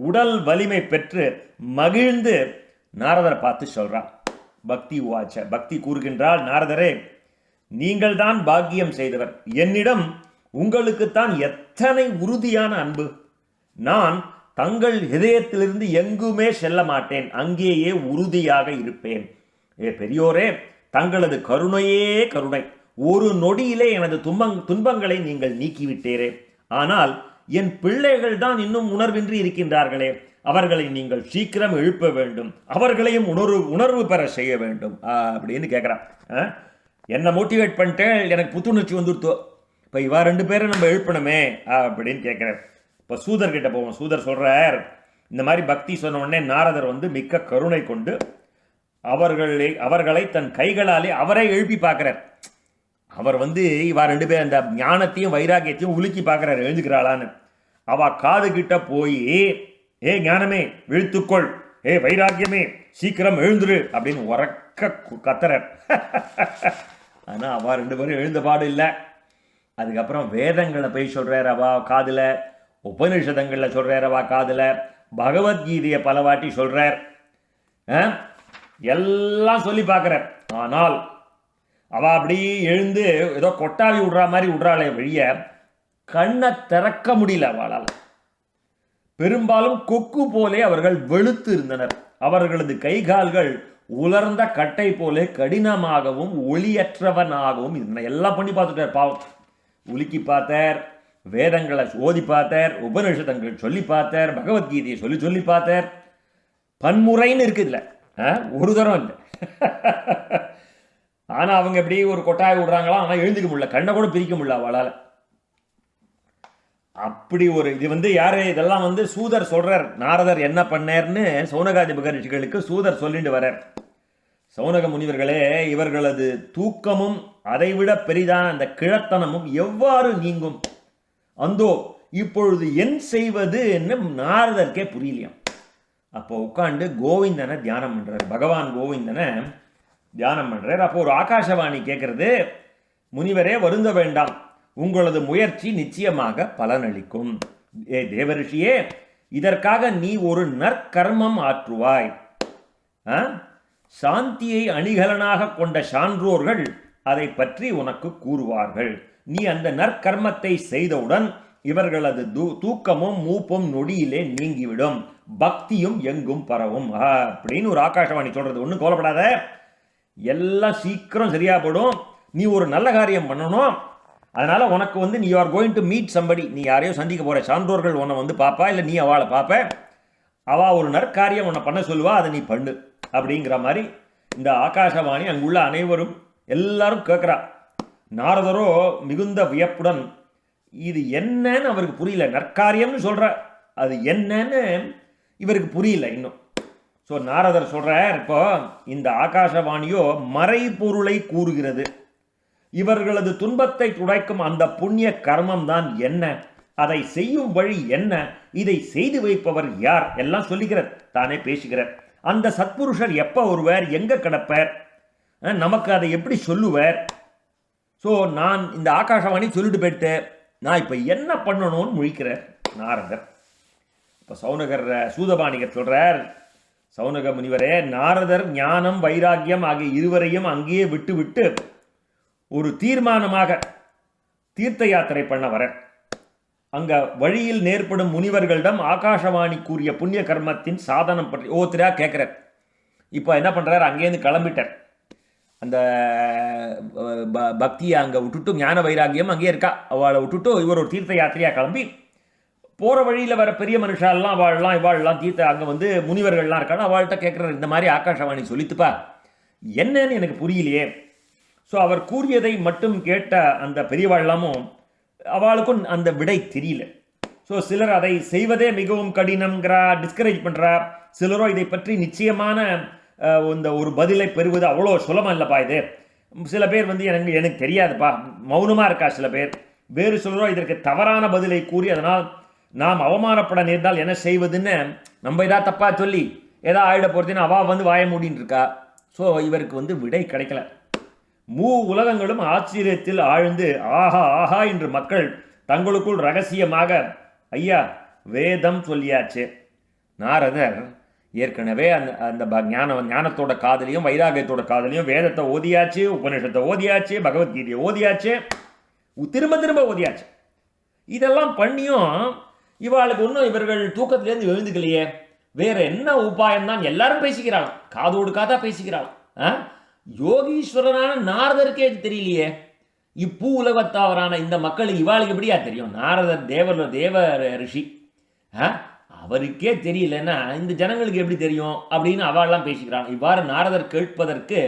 உடல் வலிமை பெற்று மகிழ்ந்து நாரதரை பார்த்து சொல்றான். பக்தி உவாச்ச, பக்தி கூறுகின்றால், நாரதரே, நீங்கள் தான் பாக்கியம் செய்தவர். என்னிடம் உங்களுக்குத்தான் எத்தனை உறுதியான அன்பு. நான் தங்கள் இதயத்திலிருந்து எங்குமே செல்ல மாட்டேன், அங்கேயே உறுதியாக இருப்பேன். பெரியோரே, தங்களது கருணையே கருணை. ஒரு நொடியிலே எனது துன்பங்களை நீங்கள் நீக்கிவிட்டீரே. ஆனால் என் பிள்ளைகள் தான் இன்னும் உணர்வின்றி இருக்கின்றார்களே, அவர்களை நீங்கள் சீக்கிரம் எழுப்ப வேண்டும், அவர்களையும் உணர்வு பெற செய்ய வேண்டும் அப்படின்னு கேட்குறான். என்னை மோட்டிவேட் பண்ணிட்டு எனக்கு புத்துணர்ச்சி வந்துடுத்தோ, இப்போ இவா 2 பேரை நம்ம எழுப்பணுமே அப்படின்னு கேட்குறார். இப்போ சூதர்கிட்ட போவோம். சூதர் சொல்கிறார், இந்த மாதிரி பக்தி சொன்ன உடனே நாரதர் வந்து மிக்க கருணை கொண்டு அவர்களை தன் கைகளாலே அவரை எழுப்பி பார்க்குறார். அவர் வந்து இவா 2 பேர் அந்த ஞானத்தையும் வைராக்கியத்தையும் உலுக்கி பார்க்குறாரு, எழுந்துக்கிறாளான்னு. அவ காது கிட்ட போய், ஏ ஞானமே விழுத்துக்கொள், ஏ வைராக்கியமே சீக்கிரம் எழுந்துரு அப்படின்னு உறக்க கத்துறார். ஆனால் அவ 2 பேரும் எழுந்த பாடு இல்லை. அதுக்கப்புறம் வேதங்களை போய் சொல்கிறார் அவா காதில், உபநிஷதங்களில் சொல்கிறார் அவா காதில், பகவத்கீதையை பல வாட்டி சொல்கிறார், எல்லாம் சொல்லி பார்க்குறார். ஆனால் அவள் அப்படி எழுந்து ஏதோ கொட்டாவி விடுறா மாதிரி விடுறாளே வழிய கண்ணை திறக்க முடியல அவளால். பெரும்பாலும் கொக்கு போலே அவர்கள் வெளுத்து இருந்தனர். அவர்களது கைகால்கள் உலர்ந்த கட்டை போலே கடினமாகவும் ஒளியற்றவனாகவும் இருந்தன. எல்லாம் பண்ணி பார்த்துட்டார் பாவம். உலுக்கி பார்த்தார், வேதங்களை ஓதி பார்த்தார், உபநிஷதங்கள் சொல்லி பார்த்தார், பகவத்கீதையை சொல்லி பார்த்தார். பன்முறைன்னு இருக்குதுல்ல, ஒரு தரம் இல்லை. ஆனால் அவங்க எப்படி ஒரு கொட்டாய் விடுறாங்களா, ஆனால் எழுந்துக்க முடியல, கண்ணை கூட பிரிக்க முடியல அவளால். அப்படி ஒரு இது வந்து யாரு இதெல்லாம் வந்து சூதர் சொல்றார். நாரதர் என்ன பண்ணார்னு சௌனகாதி மகரிஷிகளுக்கு சூதர் சொல்லிட்டு வர்றார். சௌனக முனிவர்களே, இவர்களது தூக்கமும் அதைவிட பெரிதான அந்த கிழத்தனமும் எவ்வாறு நீங்கும்? அந்தோ இப்பொழுது என் செய்வதுன்னு நாரதற்கே புரியலையாம். அப்போ உட்காந்து கோவிந்தனை தியானம் பண்றார். பகவான் கோவிந்தனை தியானம் பண்றார். அப்போ ஒரு ஆகாசவாணி கேட்கறது, முனிவரே வருந்த வேண்டாம், உங்களது முயற்சி நிச்சயமாக பலனளிக்கும். ஏ தேவரிஷியே, இதற்காக நீ ஒரு நற்கர்மம் ஆற்றுவாய். சாந்தியை அணிகலனாக கொண்ட சான்றோர்கள் அதை பற்றி உனக்கு கூறுவார்கள். நீ அந்த நற்கர்மத்தை செய்தவுடன் இவர்களது தூக்கமும் மூப்பும் நொடியிலே நீங்கிவிடும், பக்தியும் எங்கும் பரவும் அப்படின்னு ஒரு ஆகாசவாணி சொல்றது. ஒன்றும் கோலப்படாத, எல்லாம் சீக்கிரம் சரியா போடும். நீ ஒரு நல்ல காரியம் பண்ணணும். அதனால உனக்கு வந்து நீ are going to meet somebody, நீ யாரையோ சந்திக்க போற. சான்றோர்கள் உன்னை வந்து பாப்பா, இல்லை நீ அவளை பார்ப்ப. அவள் ஒரு நற்காரியம் உன்னை பண்ண சொல்லுவா, அதை நீ பண்ணு அப்படிங்கிற மாதிரி இந்த ஆகாசவாணி அங்குள்ள அனைவரும் எல்லாரும் கேட்குறா. நாரதரோ மிகுந்த வியப்புடன், இது என்னன்னு அவருக்கு புரியல. நற்காரியம்னு சொல்ற, அது என்னன்னு இவருக்கு புரியல இன்னும். ஸோ நாரதர் சொல்றார், இப்போ இந்த ஆகாசவாணியோ மறைபொருளை கூறுகிறது. இவர்களது துன்பத்தை துடைக்கும் அந்த புண்ணிய கர்மம் தான் என்ன, அதை செய்யும் வழி என்ன, இதை செய்து வைப்பவர் யார் எல்லாம் சொல்லுகிறார், தானே பேசுகிறார். அந்த சத்புருஷர் எப்போ வருவார், எங்க கிடப்பார், நமக்கு அதை எப்படி சொல்லுவார்? ஸோ நான் இந்த ஆகாசவாணி சொல்லிட்டு போயிட்டு நான் இப்போ என்ன பண்ணணும்னு முழிக்கிறார் நாரதர். இப்போ சௌனகர் சூதபாணிகர் சொல்றார், சௌனக முனிவரே, நாரதர் ஞானம் வைராக்கியம் ஆகிய இருவரையும் அங்கேயே விட்டு விட்டு ஒரு தீர்மானமாக தீர்த்த யாத்திரை பண்ண வர. அங்க வழியில் நேர்படும் முனிவர்களிடம் ஆகாசவாணி கூறிய புண்ணிய கர்மத்தின் சாதனம் பற்றி ஒவ்வொருத்தரா கேட்கிறார். இப்போ என்ன பண்றாரு, அங்கேருந்து கிளம்பிட்டார். அந்த பக்தியை அங்கே விட்டுட்டு, ஞான வைராக்கியம் அங்கேயே இருக்கா, அவளை விட்டுட்டு இவர் ஒரு தீர்த்த யாத்திரையாக கிளம்பி போகிற வழியில் வர பெரிய மனுஷாலாம் இவாள்லாம் தீர்த்த அங்கே வந்து முனிவர்கள்லாம் இருக்காங்க. அவள்கிட்ட கேட்குறாரு, இந்த மாதிரி ஆகாசவாணி சொல்லித்துப்பா, என்னன்னு எனக்கு புரியலையே. ஸோ அவர் கூறியதை மட்டும் கேட்ட அந்த பெரியவாழ்லாமும் அவளுக்கும் அந்த விடை தெரியல. ஸோ சிலர் அதை செய்வதே மிகவும் கடினம்ங்கிறா, டிஸ்கரேஜ் பண்ணுறா. சிலரோ இதை பற்றி நிச்சயமான இந்த ஒரு பதிலை பெறுவது அவ்வளோ சுலபம் இல்லைப்பா இது. சில பேர் வந்து எனக்கு தெரியாதுப்பா, மௌனமாக இருக்கா சில பேர். வேறு சிலரோ இதற்கு தவறான பதிலை கூறி அதனால் நாம் அவமானப்பட நேர்ந்தால் என்ன செய்வதுன்னு நம்ம ஏதாவது தப்பாக சொல்லி ஏதாவது ஆயிட போகிறதுன்னு அவள் வந்து வாய மூடின்னு இருக்கா. ஸோ இவருக்கு வந்து விடை கிடைக்கல. உலகங்களும் ஆச்சரியத்தில் ஆழ்ந்து ஆஹா ஆஹா என்று மக்கள் தங்களுக்குள் ரகசியமாக, ஐயா வேதம் சொல்லியாச்சு. நாரதர் ஏற்கனவே அந்த ஞானத்தோட காதலியும் வைராகியத்தோட காதலியும் வேதத்தை ஓதியாச்சு, உபநிஷத்தை ஓதியாச்சு, பகவத்கீதையை ஓதியாச்சு, திரும்ப திரும்ப ஓதியாச்சு. இதெல்லாம் பண்ணியும் இவாளுக்கு ஒன்றும் இவர்கள் தூக்கத்திலேருந்து எழுந்துக்கலையே. வேற என்ன உபாயம் தான் எல்லாரும் பேசிக்கிறாள், காதோடு காதா பேசிக்கிறாள். யோகீஸ்வரனான நாரதருக்கே தெரியலையே. இப்பூ உலகத்தாவரான இந்த மக்களுக்கு இவாளுக்கு எப்படியா தெரியும்? நாரதர் தேவ ரிஷி, அவருக்கே தெரியலன்னா இந்த ஜனங்களுக்கு எப்படி தெரியும் அப்படின்னு அவள்லாம் பேசிக்கிறான். இவ்வாறு நாரதர் கேட்பதற்கு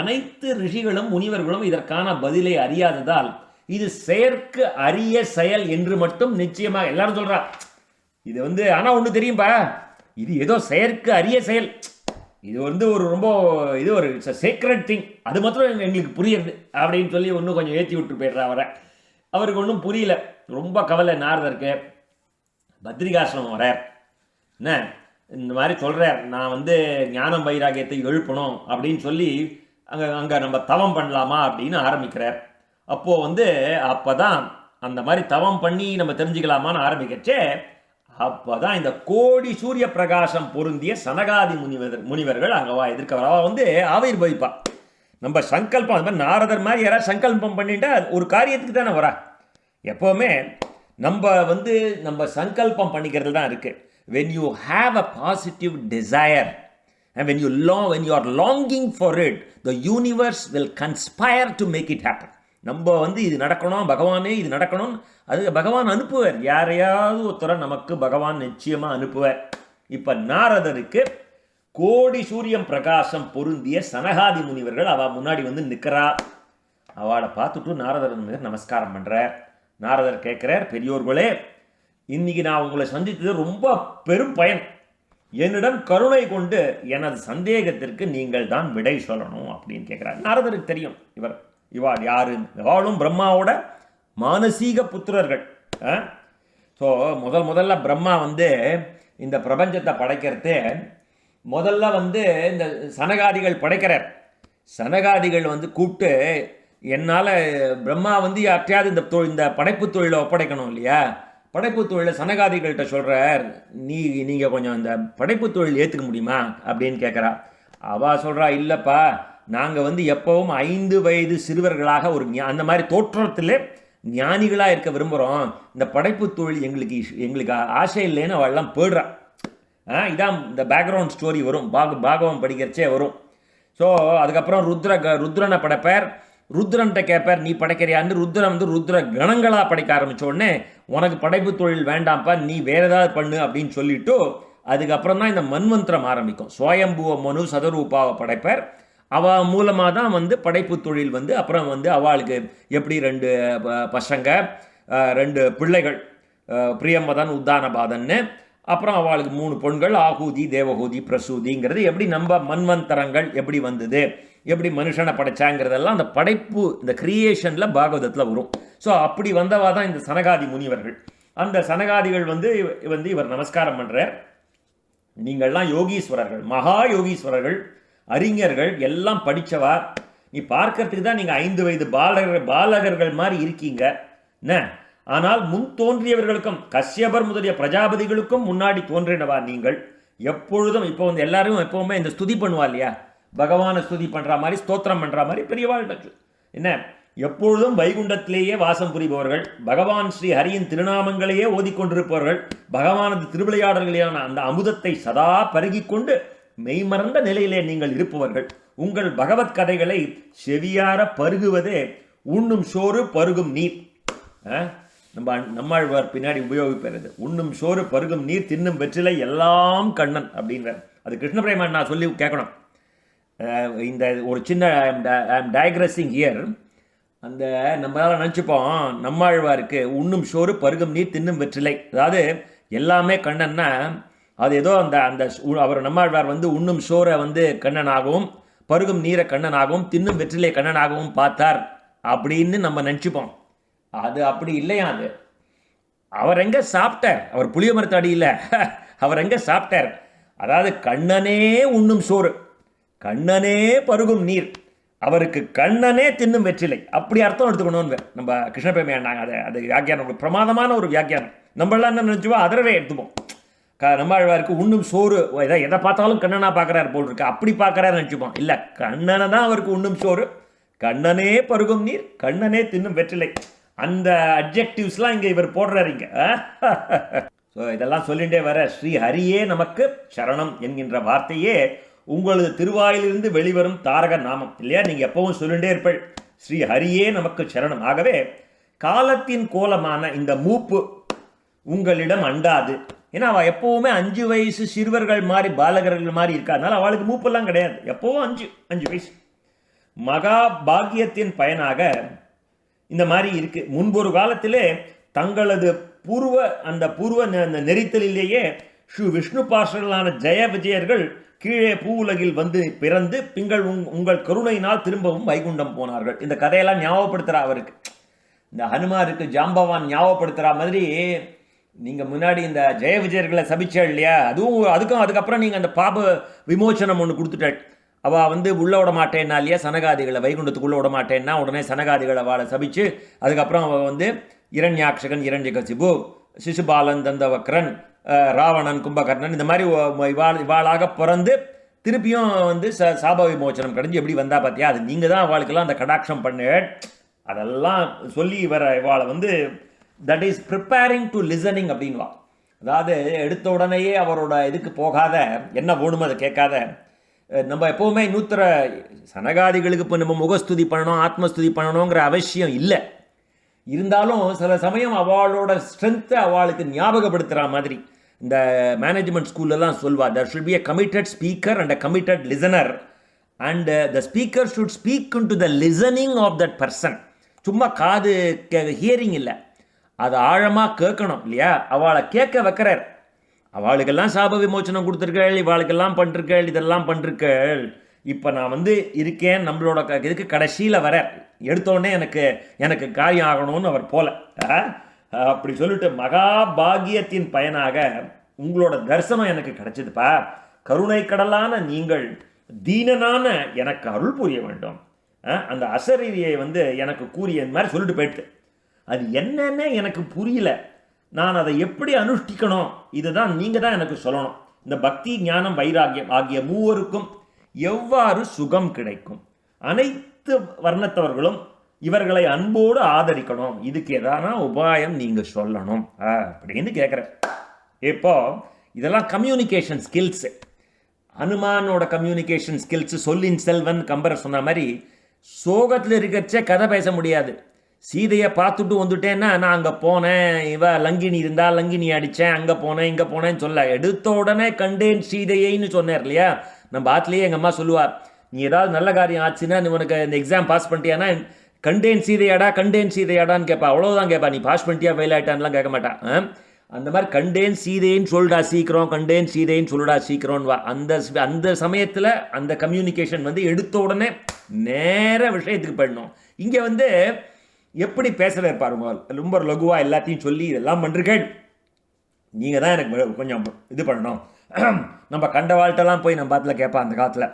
அனைத்து ரிஷிகளும் முனிவர்களும் இதற்கான பதிலை அறியாததால் இது செயற்கு அரிய செயல் என்று மட்டும் நிச்சயமாக எல்லாரும் சொல்றா. இது வந்து ஆனா ஒன்று தெரியும்பா, இது ஏதோ செயற்கு அரிய செயல், இது வந்து ஒரு ரொம்ப இது ஒரு சீக்ரெட் திங், அது மாத்திரம் எங்களுக்கு புரியுது அப்படின்னு சொல்லி ஒன்றும் கொஞ்சம் ஏற்றி விட்டு போய்ட்றா அவரை. அவருக்கு ஒன்றும் புரியல, ரொம்ப கவலை நாரதருக்கு. பத்ரிகாசிரமம் வரார், என்ன இந்த மாதிரி சொல்கிறார், நான் வந்து ஞானம் வைராகியத்தை எழுப்பணும் அப்படின்னு சொல்லி அங்கே நம்ம தவம் பண்ணலாமா அப்படின்னு ஆரம்பிக்கிறார். அப்போது வந்து அப்போ தான் அந்த மாதிரி தவம் பண்ணி நம்ம தெரிஞ்சுக்கலாமான்னு ஆரம்பிக்கச்சே அப்போ தான் இந்த கோடி சூரிய பிரகாசம் பொருந்திய சனகாதி முனிவர்கள் அங்கவா எதிர்க்க வரவா வந்து ஆவிர்வதிப்பா. நம்ம சங்கல்பம் அது மாதிரி நாரதர் மாதிரி யாராவது சங்கல்பம் பண்ணிட்டா ஒரு காரியத்துக்கு தானே வரா. எப்போவுமே நம்ம சங்கல்பம் பண்ணிக்கிறது தான் இருக்கு. when you have a positive desire and when you are longing for it, the universe will conspire to make it happen. நம்ம வந்து இது நடக்கணும், பகவானே இது நடக்கணும், அது பகவான் அனுப்புவார். யாரையாவது ஒருத்தரை நமக்கு பகவான் நிச்சயமாக அனுப்புவார். இப்போ நாரதருக்கு கோடி சூரியம் பிரகாசம் பொருந்திய சனகாதி முனிவர்கள் அவள் முன்னாடி வந்து நிற்கிறா. அவளை பார்த்துட்டு நாரதர் நமஸ்காரம் பண்ணுறார். நாரதர் கேட்குறார், பெரியோர்களே, இன்னைக்கு நான் உங்களை சந்தித்தது ரொம்ப பெரும் பயன். என்னிடம் கருணை கொண்டு எனது சந்தேகத்திற்கு நீங்கள் தான் விடை சொல்லணும் அப்படின்னு கேட்குறாரு. நாரதருக்கு தெரியும் இவாள் யாருன்னு. இவாளும் பிரம்மாவோட மானசீக புத்திரர்கள். ஸோ முதல்ல பிரம்மா வந்து இந்த பிரபஞ்சத்தை படைக்கிறது முதல்ல வந்து இந்த சனகாதிகள் படைக்கிறார். சனகாதிகள் வந்து கூப்பிட்டு என்னால் பிரம்மா வந்து யார்ட்டையாவது இந்த படைப்பு தொழிலை ஒப்படைக்கணும் இல்லையா, படைப்பு தொழிலை சனகாதிகள்கிட்ட சொல்கிறார், நீங்கள் கொஞ்சம் இந்த படைப்பு தொழில் ஏற்றுக்க முடியுமா அப்படின்னு கேட்குறா. அவள் சொல்கிறா, இல்லைப்பா நாங்கள் வந்து எப்போவும் 5 வயது சிறுவர்களாக அந்த மாதிரி தோற்றத்தில் ஞானிகளாக இருக்க விரும்புகிறோம், இந்த படைப்பு தொழில் எங்களுக்கு ஆசை இல்லைன்னு அவள்லாம் போயிடுறான். இதான் இந்த பேக்ரவுண்ட் ஸ்டோரி வரும், பாகவம் படிக்கிறச்சே வரும். ஸோ அதுக்கப்புறம் ருத்ரனை படைப்பார். ருத்ரன்ட்ட கேட்பார், நீ படைக்கிறியான்னு. ருத்ரன் வந்து ருத்ர கணங்களாக படைக்க ஆரம்பித்த உடனே உனக்கு படைப்பு தொழில் வேண்டாம்ப்பா, நீ வேற ஏதாவது பண்ணு அப்படின்னு சொல்லிவிட்டு அதுக்கப்புறம் தான் இந்த மன்வந்திரம் ஆரம்பிக்கும். சுவயம்புவ மனு சதரூபாவை படைப்பார். அவள் மூலமாக தான் வந்து படைப்பு தொழில் வந்து அப்புறம் வந்து அவளுக்கு எப்படி 2 பசங்க 2 பிள்ளைகள், பிரியம்பதன் உத்தானபாதன்னு, அப்புறம் அவளுக்கு 3 பொண்கள், ஆகூதி தேவகூதி பிரசூதிங்கிறது எப்படி நம்ம மன்வந்தரங்கள் எப்படி வந்தது, எப்படி மனுஷனை படைச்சாங்கிறதெல்லாம் அந்த படைப்பு இந்த கிரியேஷனில் பாகவதத்தில் வரும். ஸோ அப்படி வந்தவா தான் இந்த சனகாதி முனிவர்கள். அந்த சனகாதிகள் வந்து இவர் நமஸ்காரம் பண்ணுறார். நீங்கள்லாம் யோகீஸ்வரர்கள், மகா யோகீஸ்வரர்கள், அறிஞர்கள், எல்லாம் படித்தவா. நீ பார்க்கறதுக்கு தான் நீங்கள் 5 வயது பாலகர்கள் மாதிரி இருக்கீங்க என்ன, ஆனால் முன் தோன்றியவர்களுக்கும் கஷ்யபர் முதலிய பிரஜாபதிகளுக்கும் முன்னாடி தோன்றினவா நீங்கள். எப்பொழுதும் இப்போ வந்து எல்லாரும் எப்பவுமே இந்த ஸ்துதி பண்ணுவா இல்லையா, பகவானை ஸ்துதி பண்ணுற மாதிரி ஸ்தோத்திரம் பண்ணுற மாதிரி பெரியவாள் என்ன, எப்பொழுதும் வைகுண்டத்திலேயே வாசம் புரிபவர்கள், பகவான் ஸ்ரீ ஹரியின் திருநாமங்களையே ஓதிக்கொண்டிருப்பவர்கள், பகவானது திருவிளையாடல்களான அந்த அமுதத்தை சதா பருகிக்கொண்டு மெய்மறந்த நிலையிலே நீங்கள் இருப்பவர்கள். உங்கள் பகவத் கதைகளை செவியார பருகுவதே உண்ணும் சோறு பருகும் நீர். நம்மாழ்வார் பின்னாடி உபயோகிப்பது உண்ணும் சோறு பருகும் நீர் தின்னும் வெற்றிலை எல்லாம் கண்ணன் அப்படின்ற. அது கிருஷ்ண பிரேமன் நான் சொல்லி கேட்கணும். இந்த ஒரு சின்ன டயக்ரஸிங் ஹியர். அந்த நம்மளால் நினச்சிப்போம் நம்மாழ்வாருக்கு உண்ணும் சோறு பருகும் நீர் தின்னும் வெற்றிலை, அதாவது எல்லாமே கண்ணன்னா அது ஏதோ அந்த அவர் நம்மாழ்வார் வந்து உண்ணும் சோரை வந்து கண்ணனாகவும் பருகும் நீரை கண்ணனாகவும் தின்னும் வெற்றிலை கண்ணனாகவும் பார்த்தார் அப்படின்னு நம்ம நினச்சிப்போம். அது அப்படி இல்லையா, அது அவர் எங்கே சாப்பிட்டார், அவர் புளிய மரத்தடியில் அவர் எங்கே சாப்பிட்டார். அதாவது கண்ணனே உண்ணும் சோறு, கண்ணனே பருகும் நீர், அவருக்கு கண்ணனே தின்னும் வெற்றிலை, அப்படி அர்த்தம் எடுத்துக்கணும்னு நம்ம கிருஷ்ண பிரேமையாண்டாங்க. அது வியாக்கியானம் பிரமாதமான ஒரு வியாக்கியானம். நம்மளாம் என்ன நினச்சிவோ அதரவே எடுத்துப்போம். நம்மாழ்வாருக்கு உண்ணும் சோறு எதை பார்த்தாலும் கண்ணனா பார்க்குறாரு போல் இருக்கு, அப்படி பார்க்குறாரு நினச்சிப்போம். இல்லை, கண்ணனை தான் அவருக்கு உண்ணும் சோறு, கண்ணனே பருகும் நீர், கண்ணனே தின்னும் வெற்றிலை. அந்த அட்ஜெக்டிவ்ஸ்லாம் இங்கே இவர் போடுறாருங்க. ஸோ இதெல்லாம் சொல்லிகிட்டே வர ஸ்ரீ ஹரியே நமக்கு சரணம் என்கின்ற வார்த்தையே உங்களது திருவாயிலிருந்து வெளிவரும் தாரக நாமம் இல்லையா, நீங்கள் எப்பவும் சொல்லிகிட்டே இருப்பள் ஸ்ரீ ஹரியே நமக்கு சரணம். ஆகவே காலத்தின் கோலமான இந்த மூப்பு உங்களிடம் அண்டாது. ஏன்னா அவள் எப்போவுமே 5 வயசு சிறுவர்கள் மாதிரி பாலகர்கள் மாதிரி இருக்காதனால அவளுக்கு மூப்பெல்லாம் கிடையாது, எப்போவும் 5 வயசு. மகா பாக்கியத்தின் பயனாக இந்த மாதிரி இருக்கு. முன்பொரு காலத்திலே தங்களது பூர்வ நெறித்தலிலேயே ஸ்ரீ விஷ்ணு பாஷர்களான ஜெய விஜயர்கள் கீழே பூவுலகில் வந்து பிறந்து உங்கள் கருணையினால் திரும்பவும் வைகுண்டம் போனார்கள். இந்த கதையெல்லாம் ஞாபகப்படுத்துகிறா அவருக்கு. இந்த ஹனுமாருக்கு ஜாம்பவான் ஞாபகப்படுத்துகிற மாதிரி நீங்கள் முன்னாடி இந்த ஜெய விஜயர்களை சபிச்சாள் இல்லையா, அதுக்கப்புறம் நீங்கள் அந்த பாப விமோச்சனம் ஒன்று கொடுத்துட்டாள். அவள் வந்து உள்ளே விட மாட்டேன்னா இல்லையா சனகாதிகளை, வைகுண்டத்துக்குள்ளே விட மாட்டேன்னா உடனே சனகாதிகளை அவளை சபிச்சு அதுக்கப்புறம் அவள் வந்து இரண்யாட்சகன், இரண்யகசிபு, சிசுபாலன், தந்தவக்ரன், ராவணன், கும்பகர்ணன் இந்த மாதிரி இவாளாக பிறந்து திருப்பியும் வந்து சாப விமோச்சனம் கடைஞ்சி எப்படி வந்தா பார்த்தியா, அது நீங்கள் தான் அவளுக்கெல்லாம் அந்த கடாட்சம் பண்ண அதெல்லாம் சொல்லி இவாளை வந்து that is preparing to listening அப்படின்வா. அதாவது எடுத்த உடனேயே அவரோட இதுக்கு போகாத, என்ன வேணுமோ அதை கேட்காத. நம்ம எப்போவுமே நூத்திர சனகாதிகளுக்கு இப்போ நம்ம முகஸ்துதி பண்ணணும் ஆத்மஸ்துதி பண்ணணுங்கிற அவசியம் இல்லை. இருந்தாலும் சில சமயம் அவளோட ஸ்ட்ரென்த்தை அவளுக்கு ஞாபகப்படுத்துகிற மாதிரி இந்த மேனேஜ்மெண்ட் ஸ்கூல்லலாம் சொல்வா, there should be a committed speaker and a committed listener and the speaker should speak into the listening of that person. சும்மா காது ஹியரிங் இல்லை, அதை ஆழமாக கேட்கணும் இல்லையா? அவளை கேட்க வைக்கிறார். அவளுக்கெல்லாம் சாப விமோச்சனம் கொடுத்துருக்கள், இவாளுக்கெல்லாம் பண்ணிருக்கள், இதெல்லாம் பண்ணிருக்கள். இப்போ நான் இருக்கேன் நம்மளோட இதுக்கு கடைசியில் வர எடுத்தோடனே எனக்கு காரியம் ஆகணும்னு அவர் போல அப்படி சொல்லிட்டு மகாபாகியத்தின் பயனாக உங்களோட தரிசனம் எனக்கு கிடைச்சதுப்பா. கருணை கடலான நீங்கள் தீனனான எனக்கு அருள் புரிய வேண்டும். அந்த அசரீரியை எனக்கு கூறிய மாதிரி சொல்லிட்டு போயிட்டு, அது என்னன்னு எனக்கு புரியல, நான் அதை எப்படி அனுஷ்டிக்கணும், இதுதான் நீங்கள் தான் எனக்கு சொல்லணும். இந்த பக்தி ஞானம் வைராகியம் ஆகிய மூவருக்கும் எவ்வாறு சுகம் கிடைக்கும், அனைத்து வர்ணத்தவர்களும் இவர்களை அன்போடு ஆதரிக்கணும், இதுக்கு எதான உபாயம் நீங்கள் சொல்லணும் அப்படின்னு கேட்குறேன். இப்போ இதெல்லாம் கம்யூனிகேஷன் ஸ்கில்ஸு. ஹனுமானோட கம்யூனிகேஷன் ஸ்கில்ஸு சொல்லின் செல்வன் கம்பரை சொன்ன மாதிரி சோகத்தில் இருக்கிறச்சே கதை பேச முடியாது. சீதையை பார்த்துட்டு வந்துட்டேன்னா நான் அங்கே போனேன், இவ லங்கினி இருந்தால் லங்கினி அடித்தேன், அங்கே போனேன் இங்கே போனேன்னு சொல்ல, எடுத்த உடனே கண்டேன் சீதையைன்னு சொன்னார் இல்லையா? நம்ம ஆத்துலேயே எங்கள் அம்மா சொல்லுவார், நீ ஏதாவது நல்ல காரியம் ஆச்சுன்னா நீ உனக்கு இந்த எக்ஸாம் பாஸ் பண்ணிட்டியானா கண்டேன் சீதையாடான்னு கேட்பா. அவ்வளோதான் கேட்பா, நீ பாஸ் பண்ணிட்டியா ஃபெயில் ஆகிட்டான்லாம் கேட்க மாட்டான். அந்த மாதிரி கண்டேன் சீதைன்னு சொல்லுடா சீக்கிரம், கண்டேன் சீதைன்னு சொல்லுடா சீக்கிரம்னு வா. அந்த சமயத்தில் அந்த கம்யூனிகேஷன் எடுத்த உடனே நேர விஷயத்துக்கு போயிடணும். இங்கே எப்படி பேசுகிறார் பாருங்க, ரொம்ப லகுவாக எல்லாத்தையும் சொல்லி இதெல்லாம் பண்ணுறீர்கள், நீங்கள் தான் எனக்கு கொஞ்சம் இது பண்ணணும். நம்ம கண்ட வாழ்ட்டெல்லாம் போய் நம்ம பாத்தில் கேட்பா, அந்த காலத்தில்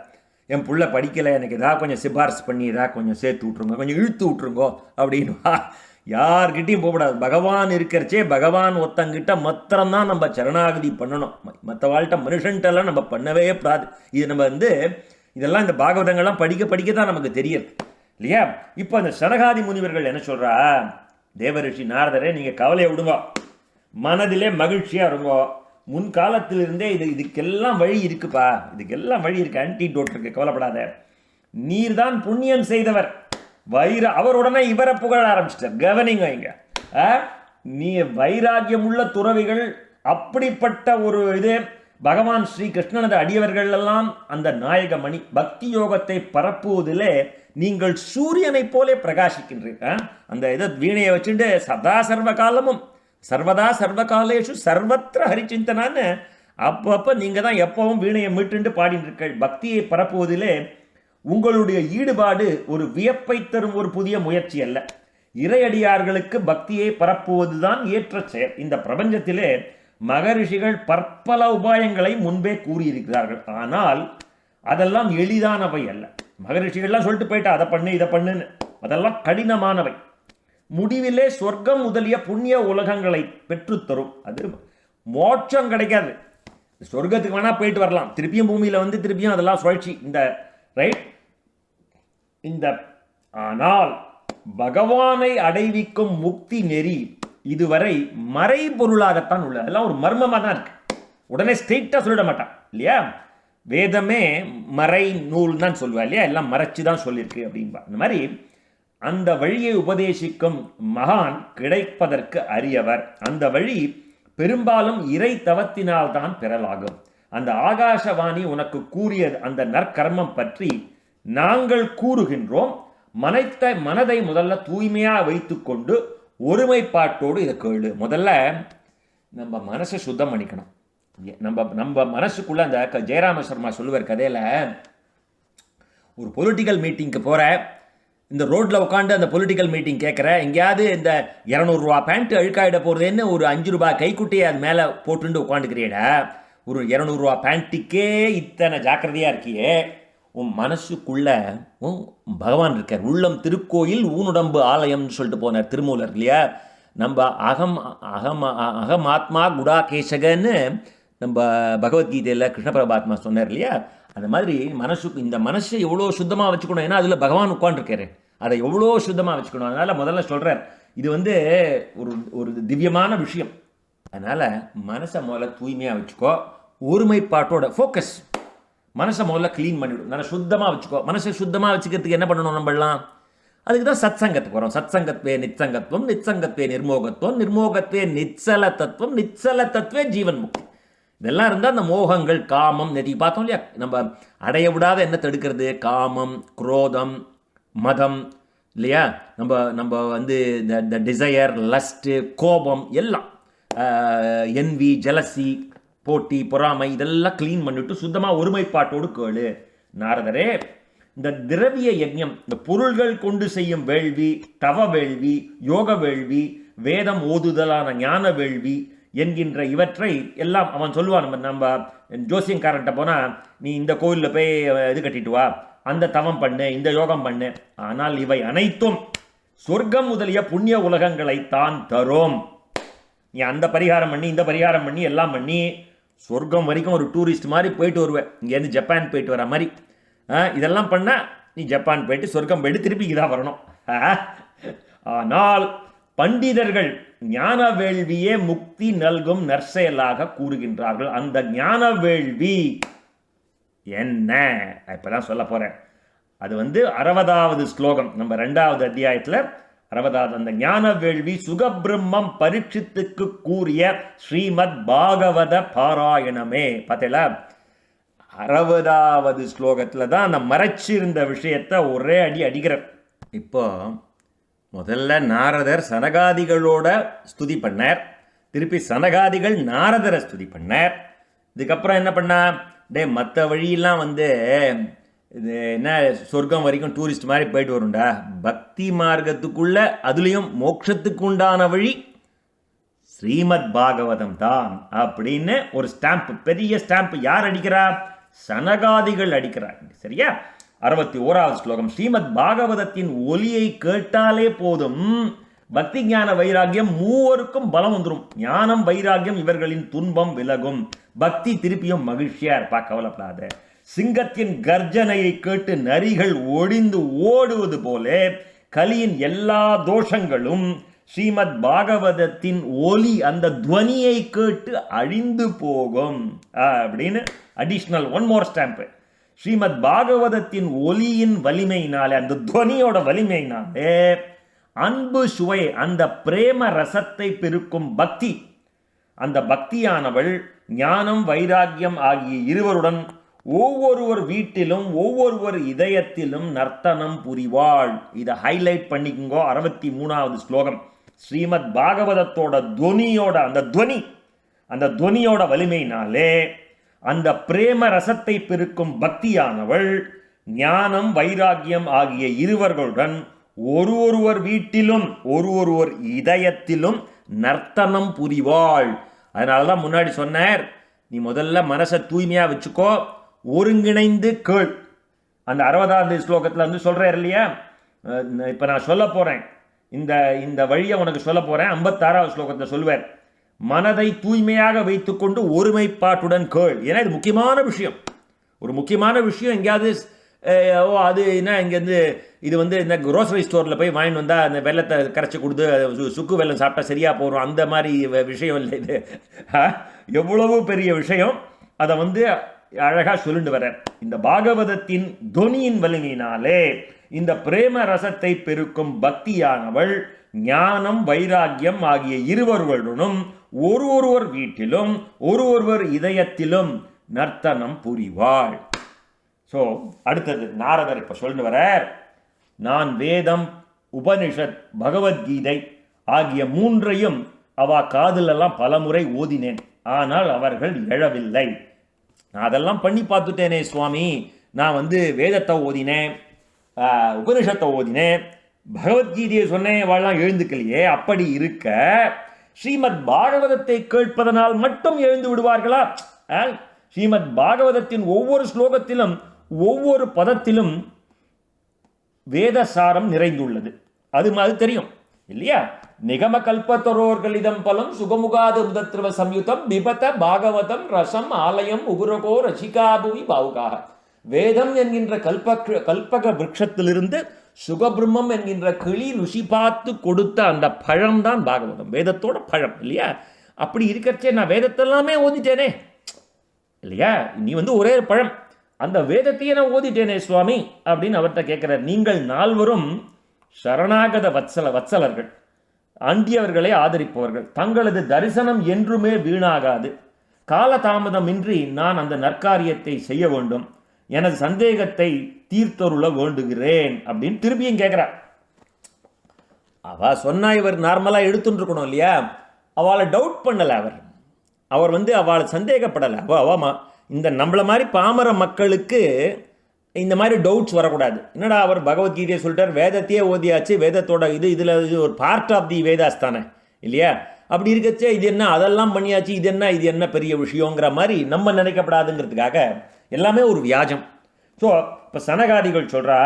என் புள்ள படிக்கலை, எனக்கு எதாவது கொஞ்சம் சிபாரிசு பண்ணி எதாவது கொஞ்சம் சேர்த்து விட்ருங்க, கொஞ்சம் இழுத்து விட்ருங்கோ அப்படின்னு யார்கிட்டையும் போகக்கூடாது. பகவான் இருக்கிறச்சே பகவான் ஒருத்தங்கிட்ட மாத்திரம்தான் நம்ம சரணாகதி பண்ணணும். மற்ற வாழ்கிட்ட மனுஷன்ட்டெல்லாம் நம்ம பண்ணவே கூடாது. இது நம்ம இதெல்லாம் இந்த பாகவதங்கள்லாம் படிக்க தான் நமக்கு தெரியுது இல்லையா? இப்போ அந்த சனகாதி முனிவர்கள் என்ன சொல்கிறா, தேவரிஷி நாரதரே நீங்கள் கவலையை விடுங்க, மனதிலே மகிழ்ச்சியாக இருங்கோ, முன்காலத்திலிருந்தே இதுக்கெல்லாம் வழி இருக்குப்பா, இதுக்கெல்லாம் வழி இருக்கு, ஆன்டிடோட் இருக்கு, கவலைப்படாத. நீர் தான் புண்ணியம் செய்தவர், அவர் உடனே இவரை புகழ ஆரம்பிச்சிட்டார். கவனிங்க, இங்க நீ வைராகியம் உள்ள துறவிகள், அப்படிப்பட்ட ஒரு இது பகவான் ஸ்ரீ கிருஷ்ணனது அடியவர்கள் எல்லாம் அந்த நாயகமணி பக்தி யோகத்தை பரப்புவதிலே நீங்கள் சூரியனை போலே பிரகாசிக்கின்றீர்கள். அந்த இதை வீணையை வச்சுட்டு சதா சர்வ காலமும் சர்வதா சர்வகாலேஷு சர்வத்திர ஹரிச்சிந்தனான்னு அப்பப்போ நீங்கள் தான் எப்பவும் வீணையை மீட்டுண்டு பாடிட்டு இருக்கீர்கள். பக்தியை பரப்புவதிலே உங்களுடைய ஈடுபாடு ஒரு வியப்பை தரும் ஒரு புதிய முயற்சி அல்ல. இறையடியார்களுக்கு பக்தியை பரப்புவதுதான் ஏற்ற செயல். இந்த பிரபஞ்சத்திலே மகரிஷிகள் பற்பல உபாயங்களை முன்பே கூறியிருக்கிறார்கள். ஆனால் அதெல்லாம் எளிதானவை அல்ல. மகரிஷிகள்லாம் சொல்லிட்டு போயிட்டா அதை பண்ணு இதை பண்ணுன்னு, அதெல்லாம் கடினமானவை. முடிவிலே சொர்க்கம் முதலிய புண்ணிய உலகங்களை பெற்றுத்தரும். அது மோட்சம் கிடைக்காது. சொர்க்கத்துக்கு வேணா போயிட்டு வரலாம், திருப்பியும் பூமியில் திருப்பியும் அதெல்லாம் சுழற்சி இந்த ரைட் இந்த. ஆனால் பகவானை அடைவிக்கும் முக்தி நெறி இதுவரை மறைபொருளாகத்தான் உள்ளது. அதெல்லாம் ஒரு மர்மமாக தான் இருக்கு. உடனே ஸ்ட்ரெயிட்டாக சொல்லிட மாட்டான் இல்லையா? வேதமே மறை நூல் தான் சொல்லுவா இல்லையா? எல்லாம் மறைச்சு தான் சொல்லியிருக்கு அப்படின்பா. அந்த மாதிரி அந்த வழியை உபதேசிக்கும் மகான் கிடைப்பதற்கு அரியவர். அந்த வழி பெரும்பாலும் இறை தவத்தினால் தான் பெறலாகும். அந்த ஆகாசவாணி உனக்கு கூறிய அந்த நற்கர்மம் பற்றி நாங்கள் கூறுகின்றோம். மனதை முதல்ல தூய்மையாக வைத்துக்கொண்டு ஒருமைப்பாட்டோடு இதை கேளு. முதல்ல நம்ம மனசை சுத்தம் பண்ணிக்கணும். நம்ம மனசுக்குள்ள அந்த ஜெயராம சர்மா சொல்லுவார் கதையில், ஒரு பொலிட்டிக்கல் மீட்டிங்க்கு போகிற, இந்த ரோட்டில் உட்காந்து அந்த பொலிட்டிக்கல் மீட்டிங் கேட்குற, எங்கேயாவது இந்த 200 ரூபா பேண்ட்டு அழுக்காயிட போகிறதுன்னு ஒரு 5 ரூபாய் கைக்குட்டியை அது மேலே போட்டுட்டு உட்காந்துக்கிறியடா. ஒரு 200 ரூபா பேண்ட்டுக்கே இத்தனை ஜாக்கிரதையாக இருக்கியே. உன் மனசுக்குள்ள பகவான் இருக்கார். உள்ளம் திருக்கோயில் ஊனுடம்பு ஆலயம்னு சொல்லிட்டு போனார் திருமூலர் இல்லையா? நம்ம அகம் ஆத்மா குடாகேசகன்னு நம்ம பகவத்கீதையில் கிருஷ்ண பரமாத்மா சொன்னார் இல்லையா? அந்த மாதிரி இந்த மனசை எவ்வளோ சுத்தமாக வச்சுக்கணும். ஏன்னா அதில் பகவான் உட்காந்துருக்காரு, அதை எவ்வளோ சுத்தமாக வச்சுக்கணும். அதனால் முதல்ல சொல்கிறார், இது ஒரு திவ்யமான விஷயம். அதனால் மனசை முதல்ல தூய்மையாக வச்சுக்கோ, ஒருமைப்பாட்டோட ஃபோக்கஸ். மனசை முதல்ல க்ளீன் பண்ணிவிடும், நல்லா சுத்தமாக வச்சுக்கோ. மனசை சுத்தமாக வச்சுக்கிறதுக்கு என்ன பண்ணணும் நம்மளாம்? அதுக்கு தான் சத் சங்கத்துக்கு வரும். சத் சங்கத்வே நிச்சங்கத்துவம், நிச்சங்கத்வே நிர்மோகத்துவம், நிர்மோகத்வே நிச்சல தத்துவம், நிச்சல தத்துவே ஜீவன் முக்தி. இதெல்லாம் இருந்தால் அந்த மோகங்கள், காமம், நெறி பார்த்தோம் இல்லையா? நம்ம அடைய விடாத என்ன தடுக்கிறது? காமம், குரோதம், மதம், இல்லையா? நம்ம நம்ம வந்து இந்த டிசையர், லஸ்ட்டு, கோபம் எல்லாம், என்வி, ஜலசி, போட்டி, பொறாமை இதெல்லாம் க்ளீன் பண்ணிட்டு சுத்தமாக ஒருமைப்பாட்டோடு கேளு நாரதரே. இந்த திரவிய யஜ்ஞம், இந்த பொருள்கள் கொண்டு செய்யும் வேள்வி, தவ வேள்வி, யோக வேள்வி, வேதம் ஓதுதலான ஞான வேள்வி என்கின்ற இவற்றை எல்லாம் அவன் சொல்லுவான். நம்ம ஜோசியங்காரன்ட்ட போனால், நீ இந்த கோயிலில் போய் இது கட்டிட்டு வா, அந்த தவம் பண்ணு, இந்த யோகம் பண்ணு. ஆனால் இவை அனைத்தும் சொர்க்கம் முதலிய புண்ணிய உலகங்களை தான் தரும். நீ அந்த பரிகாரம் பண்ணி, இந்த பரிகாரம் பண்ணி, எல்லாம் பண்ணி சொர்க்கம் வரைக்கும் ஒரு டூரிஸ்ட் மாதிரி போயிட்டு வருவேன். இங்கேருந்து ஜப்பான் போயிட்டு வர மாதிரி. இதெல்லாம் பண்ணால் நீ ஜப்பான் போயிட்டு சொர்க்கம் போயிட்டு திருப்பி தான் வரணும். ஆனால் பண்டிதர்கள் ஞான வேள்வியே முக்தி நல்கும் நற்செயலாக கூறுகின்றார்கள். அந்த ஞான வேள்வி என்ன இப்பதான் சொல்ல போறேன். அது 60வது ஸ்லோகம், நம்ம 2வது அத்தியாயத்தில் 60வது. அந்த ஞான வேள்வி சுகபிரம்மம் பரீட்சித்துக்கு கூறிய ஸ்ரீமத் பாகவத பாராயணமே. பார்த்தீங்களா? 60வது ஸ்லோகத்தில் தான் அந்த மறைச்சிருந்த விஷயத்தை ஒரே அடி அடிக்கிறார். இப்போ முதல்ல நாரதர் சனகாதிகளோட ஸ்துதி பண்ணார். திருப்பி சனகாதிகள் நாரதரை ஸ்துதி பண்ணார். இதுக்கப்புறம் என்ன பண்ணா, மற்ற வழியெல்லாம் இது என்ன சொர்க்கம் வரைக்கும் டூரிஸ்ட் மாதிரி போயிட்டு வரும்டா, பக்தி மார்க்கத்துக்குள்ள அதுலேயும் மோட்சத்துக்கு உண்டான வழி ஸ்ரீமத் பாகவதம் தான் அப்படின்னு ஒரு ஸ்டாம்ப், பெரிய ஸ்டாம்ப் யார் அடிக்கிறா? சனகாதிகள் அடிக்கிறார். சரியா? 61வது ஸ்லோகம். ஸ்ரீமத் பாகவதத்தின் ஒலியை கேட்டாலே போதும் பக்தி ஞான வைராக்கியம் மூவருக்கும் பலம் வந்துடும். ஞானம் வைராக்கியம் இவர்களின் துன்பம் விலகும். பக்தி திருப்பியும் மகிழ்ச்சியா இருப்பா, கவலைப்படாத. சிங்கத்தின் கர்ஜனையை கேட்டு நரிகள் ஒடிந்து ஓடுவது போல கலியின் எல்லா தோஷங்களும் ஸ்ரீமத் பாகவதத்தின் ஒலி, அந்த துவனியை கேட்டு அழிந்து போகும் அப்படின்னு additional one more stamp. Srimad பாகவதத்தின் ஒலியின் வலிமையினாலே, அந்த துவனியோட வலிமையினாலே அன்பு சுவை, அந்த பிரேம ரசத்தை பெருக்கும் பக்தி, அந்த பக்தியானவள் ஞானம் வைராக்கியம் ஆகிய இருவருடன் ஒவ்வொருவர் வீட்டிலும் ஒவ்வொருவர் இதயத்திலும் நர்த்தனம் புரிவாள். இதை ஹைலைட் பண்ணிக்கோ. 63வது ஸ்லோகம். ஸ்ரீமத் பாகவதத்தோட துவனியோட அந்த துவனியோட வலிமையினாலே அந்த பிரேம ரசத்தை பெருக்கும் பக்தியானவள் ஞானம் வைராக்கியம் ஆகிய இருவர்களுடன் ஒருவர் வீட்டிலும் ஒருவர் இதயத்திலும் நர்த்தனம் புரிவாள். அதனாலதான் முன்னாடி சொன்னார், நீ முதல்ல மனசை தூய்மையா வச்சுக்கோ, ஒருங்கிணைந்து கேள். அந்த 60வது ஸ்லோகத்தில் சொல்றாரு இல்லையா? இப்ப நான் சொல்ல போறேன், இந்த வழியை உனக்கு சொல்ல போறேன். 56வது ஸ்லோகத்தில் சொல்லுவார், மனதை தூய்மையாக வைத்துக்கொண்டு ஒருமைப்பாட்டுடன் கேள். ஏன்னா இது முக்கியமான விஷயம். ஒரு முக்கியமான விஷயம் எங்கேயாவது அது என்ன, இங்கேருந்து இது இந்த க்ரோசரி ஸ்டோரில் போய் வாங்கிட்டு வந்தால் அந்த வெள்ளத்தை கரைச்சி கொடுத்து சுக்கு வெள்ளம் சாப்பிட்டா சரியாக போகிறோம், அந்த மாதிரி விஷயம் இல்லை இது. எவ்வளவு பெரிய விஷயம். அதை அழகாக சொல்லிட்டு வர. இந்த பாகவதத்தின் தொனியின் வலிமையினாலே இந்த பிரேம ரசத்தை பெருக்கும் பக்தியானவள் ஞானம் வைராக்கியம் ஆகிய இருவர்களுடனும் ஒருவர் வீட்டிலும் ஒருவர் இதயத்திலும் நர்த்தனம் புரிவாள். ஸோ அடுத்தது நாரதர் இப்போ சொல்லிட்டு வர, நான் வேதம், உபனிஷத், பகவத்கீதை ஆகிய மூன்றையும் அவ காதிலெல்லாம் பலமுறை ஓதினேன். ஆனால் அவர்கள் எழவில்லை. நான் அதெல்லாம் பண்ணி பார்த்துட்டேனே சுவாமி. நான் வேதத்தை ஓதினேன், உபனிஷத்தை ஓதினேன், பகவத்கீதையை சொன்னேன், வாழலாம் எழுந்துக்கலையே. அப்படி இருக்க ஸ்ரீமத் பாகவதத்தை கேட்பதனால் மட்டும் எழுந்து விடுவார்களா? ஸ்ரீமத் பாகவதத்தின் ஒவ்வொரு ஸ்லோகத்திலும் ஒவ்வொரு பதத்திலும் வேதசாரம் நிறைந்துள்ளது. அது தெரியும் இல்லையா? நிகம கல்பத்தரோர்களிதம் பலம் சுகமுகாத உதத்ரவ சம்யுதம் பிபத பாகவதம் ரசம் ஆலயம் உகுரகோ ரசிகாபுவி பாவுகாக. வேதம் என்கின்ற கல்பக விருட்சத்திலிருந்து சுகபிரம்மம் என்கின்ற கிளி ருசி பார்த்து கொடுத்த அந்த பழம்தான் பாகவதம், வேதத்தோட பழம் இல்லையா? அப்படி இருக்கிறச்சே நான் வேதத்தெல்லாமே ஓதிட்டேனே இல்லையா? நீ ஒரே பழம், அந்த வேதத்தையே நான் ஓதிட்டேனே சுவாமி அப்படின்னு அவர்கிட்ட கேட்கிறார். நீங்கள் நால்வரும் சரணாகத வத்சலர்கள், ஆண்டியவர்களை ஆதரிப்பவர்கள். தங்களது தரிசனம் என்றுமே வீணாகாது. காலதாமதமின்றி நான் அந்த நற்காரியத்தை செய்ய வேண்டும். எனது சந்தேகத்தை தீர்த்தருள வேண்டுகிறேன் அப்படின்னு திருப்பியும் கேட்கிறார். அவள் சொன்னால் இவர் நார்மலாக எடுத்துட்டுருக்கணும் இல்லையா? அவளை டவுட் பண்ணலை. அவர் வந்து அவளை சந்தேகப்படலை. அவாமா இந்த நம்மளை மாதிரி பாமர மக்களுக்கு இந்த மாதிரி டவுட்ஸ் வரக்கூடாது. என்னடா அவர் பகவத்கீதையை சொல்லிட்டார், வேதத்தையே ஓதியாச்சு, வேதத்தோட இதில் இது ஒரு பார்ட் ஆஃப் தி வேதாஸ் தானே இல்லையா? அப்படி இருக்கச்சே இது என்ன, அதெல்லாம் பண்ணியாச்சு, இது என்ன பெரிய விஷயங்கிற மாதிரி நம்ம நினைக்கப்படாதுங்கிறதுக்காக எல்லாமே ஒரு வியாஜம். ஸோ இப்போ சனகாதிகள் சொல்கிறா,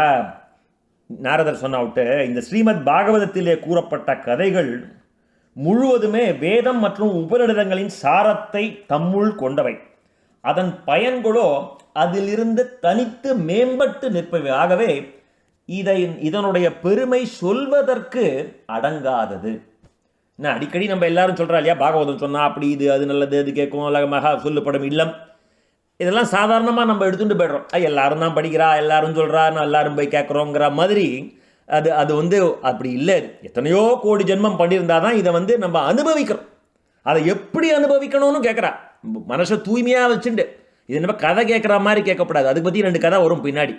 நாரதர் சொன்ன விட்டு இந்த ஸ்ரீமத் பாகவதத்திலே கூறப்பட்ட கதைகள் முழுவதுமே வேதம் மற்றும் உபநிடதங்களின் சாரத்தை தம்முள் கொண்டவை. அதன் பயன்களோ அதிலிருந்து தனித்து மேம்பட்டு நிற்பவை. ஆகவே இதனுடைய பெருமை சொல்வதற்கு அடங்காதது. என்ன அடிக்கடி நம்ம எல்லாரும் சொல்கிறா இல்லையா, பாகவதம் சொன்னால் அப்படி இது அது நல்லது, அது கேட்கும், உலகமாக சொல்லப்படும் இல்லம், இதெல்லாம் சாதாரணமாக நம்ம எடுத்துகிட்டு போய்ட்றோம். எல்லாரும் தான் படிக்கிறா, எல்லாரும் சொல்கிறா, நான் எல்லாரும் போய் கேட்குறோங்கிற மாதிரி. அது வந்து அப்படி இல்லை. எத்தனையோ கோடி ஜென்மம் பண்ணியிருந்தால் தான் இதை வந்து நம்ம அனுபவிக்கிறோம். அதை எப்படி அனுபவிக்கணும்னு கேட்குறா. மனசை தூய்மையாக வச்சுட்டு இது நம்ம கதை கேட்குற மாதிரி கேட்கக்கூடாது. அதுக்கு பற்றி 2 கதை வரும் பின்னாடி.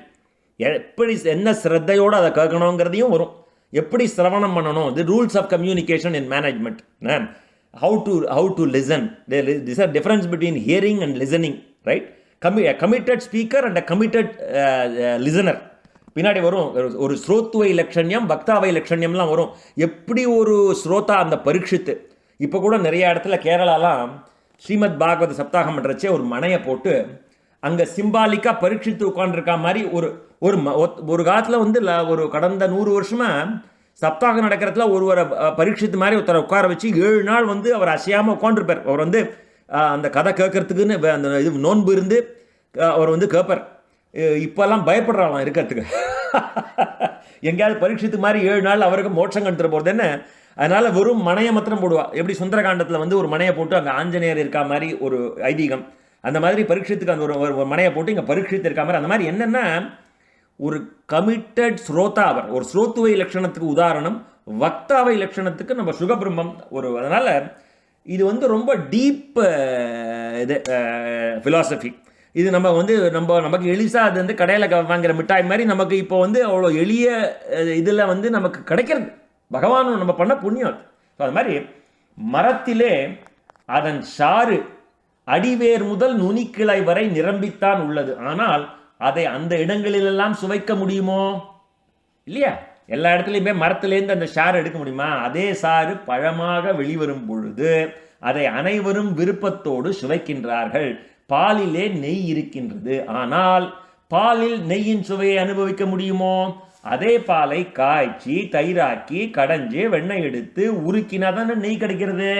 எப்படி என்ன ஸ்ரத்தையோடு அதை கேட்கணுங்கிறதையும் வரும். எப்படி சிரவணம் பண்ணணும், the rules of communication in management, how to listen. There is a difference between hearing and listening, right? A committed speaker and a committed listener. பின்னாடி வரும் ஒரு ஸ்ரோத்துவை லட்சண்யம், பக்தாவை லட்சண்யம்லாம் வரும். எப்படி ஒரு ஸ்ரோதா அந்த பரீட்சித்து. இப்போ கூட நிறைய இடத்துல கேரளாலாம் ஸ்ரீமத் பாகவத சப்தாகம் பண்ணுறச்சே ஒரு மனையை போட்டு அங்கே சிம்பாலிக்காக பரீட்சித்து உட்காந்துருக்கா மாதிரி ஒரு காலத்தில் வந்து ஒரு கடந்த 100 வருஷமாக சப்தாகம் நடக்கிறதுல ஒருவரை பரீட்சித்து மாதிரி ஒருத்தரை உட்கார வச்சு 7 நாள் வந்து அவர் அசையாமல் உட்காந்துருப்பார். அவர் வந்து அந்த கதை கேட்கறதுக்குன்னு அந்த இது நோன்பு இருந்து அவர் வந்து கேட்பார். இப்போல்லாம் பயப்படுறாங்களாம் இருக்கிறதுக்கு. எங்கேயாவது பரீட்சித்து மாதிரி 7 நாள் அவருக்கு மோட்சம் கண்டுட்டு போகிறது என்ன. அதனால் வெறும் மனையை மாத்திரம் போடுவா. எப்படி சுந்தரகாண்டத்தில் வந்து ஒரு மனையை போட்டு அங்கே ஆஞ்சநேயர் இருக்கா மாதிரி ஒரு ஐதீகம், அந்த மாதிரி பரீட்சித்துக்கு அந்த ஒரு மனையை போட்டு இங்கே பரீட்சித்து இருக்கா மாதிரி. அந்த மாதிரி என்னென்னா ஒரு கமிட்டட் ஸ்ரோதா அவர். ஒரு ஸ்ரோத்துவை லட்சணத்துக்கு உதாரணம், வக்தாவை லட்சணத்துக்கு நம்ம சுகபிரம்மம் ஒரு. அதனால் இது வந்து ரொம்ப டீப் இது ஃபிலாசபி. இது நம்ம வந்து நமக்கு எளிசாக அது வந்து கடையில் வாங்குகிற மிட்டாய் மாதிரி நமக்கு இப்போ வந்து அவ்வளோ எளிய இதில் வந்து நமக்கு கிடைக்கிறது. பகவானும் நம்ம பண்ண புண்ணியம். ஸோ அது மாதிரி மரத்திலே அதன் சாறு அடிவேர் முதல் நுனிக்கிளை வரை நிரம்பித்தான் உள்ளது. ஆனால் அதை அந்த இடங்களிலெல்லாம் சுவைக்க முடியுமோ? இல்லையா? எல்லா இடத்துலையுமே மரத்திலேருந்து அந்த சாறு எடுக்க முடியுமா? அதே சாறு பழமாக வெளிவரும் பொழுது அதை அனைவரும் விருப்பத்தோடு சுவைக்கின்றார்கள். பாலிலே நெய் இருக்கின்றது, ஆனால் பாலில் நெய்யின் சுவையை அனுபவிக்க முடியுமோ? அதே பாலை காய்ச்சி தயிராக்கி கடைஞ்சி வெண்ணெய் எடுத்து உருக்கினா தானே நெய் கிடைக்கிறது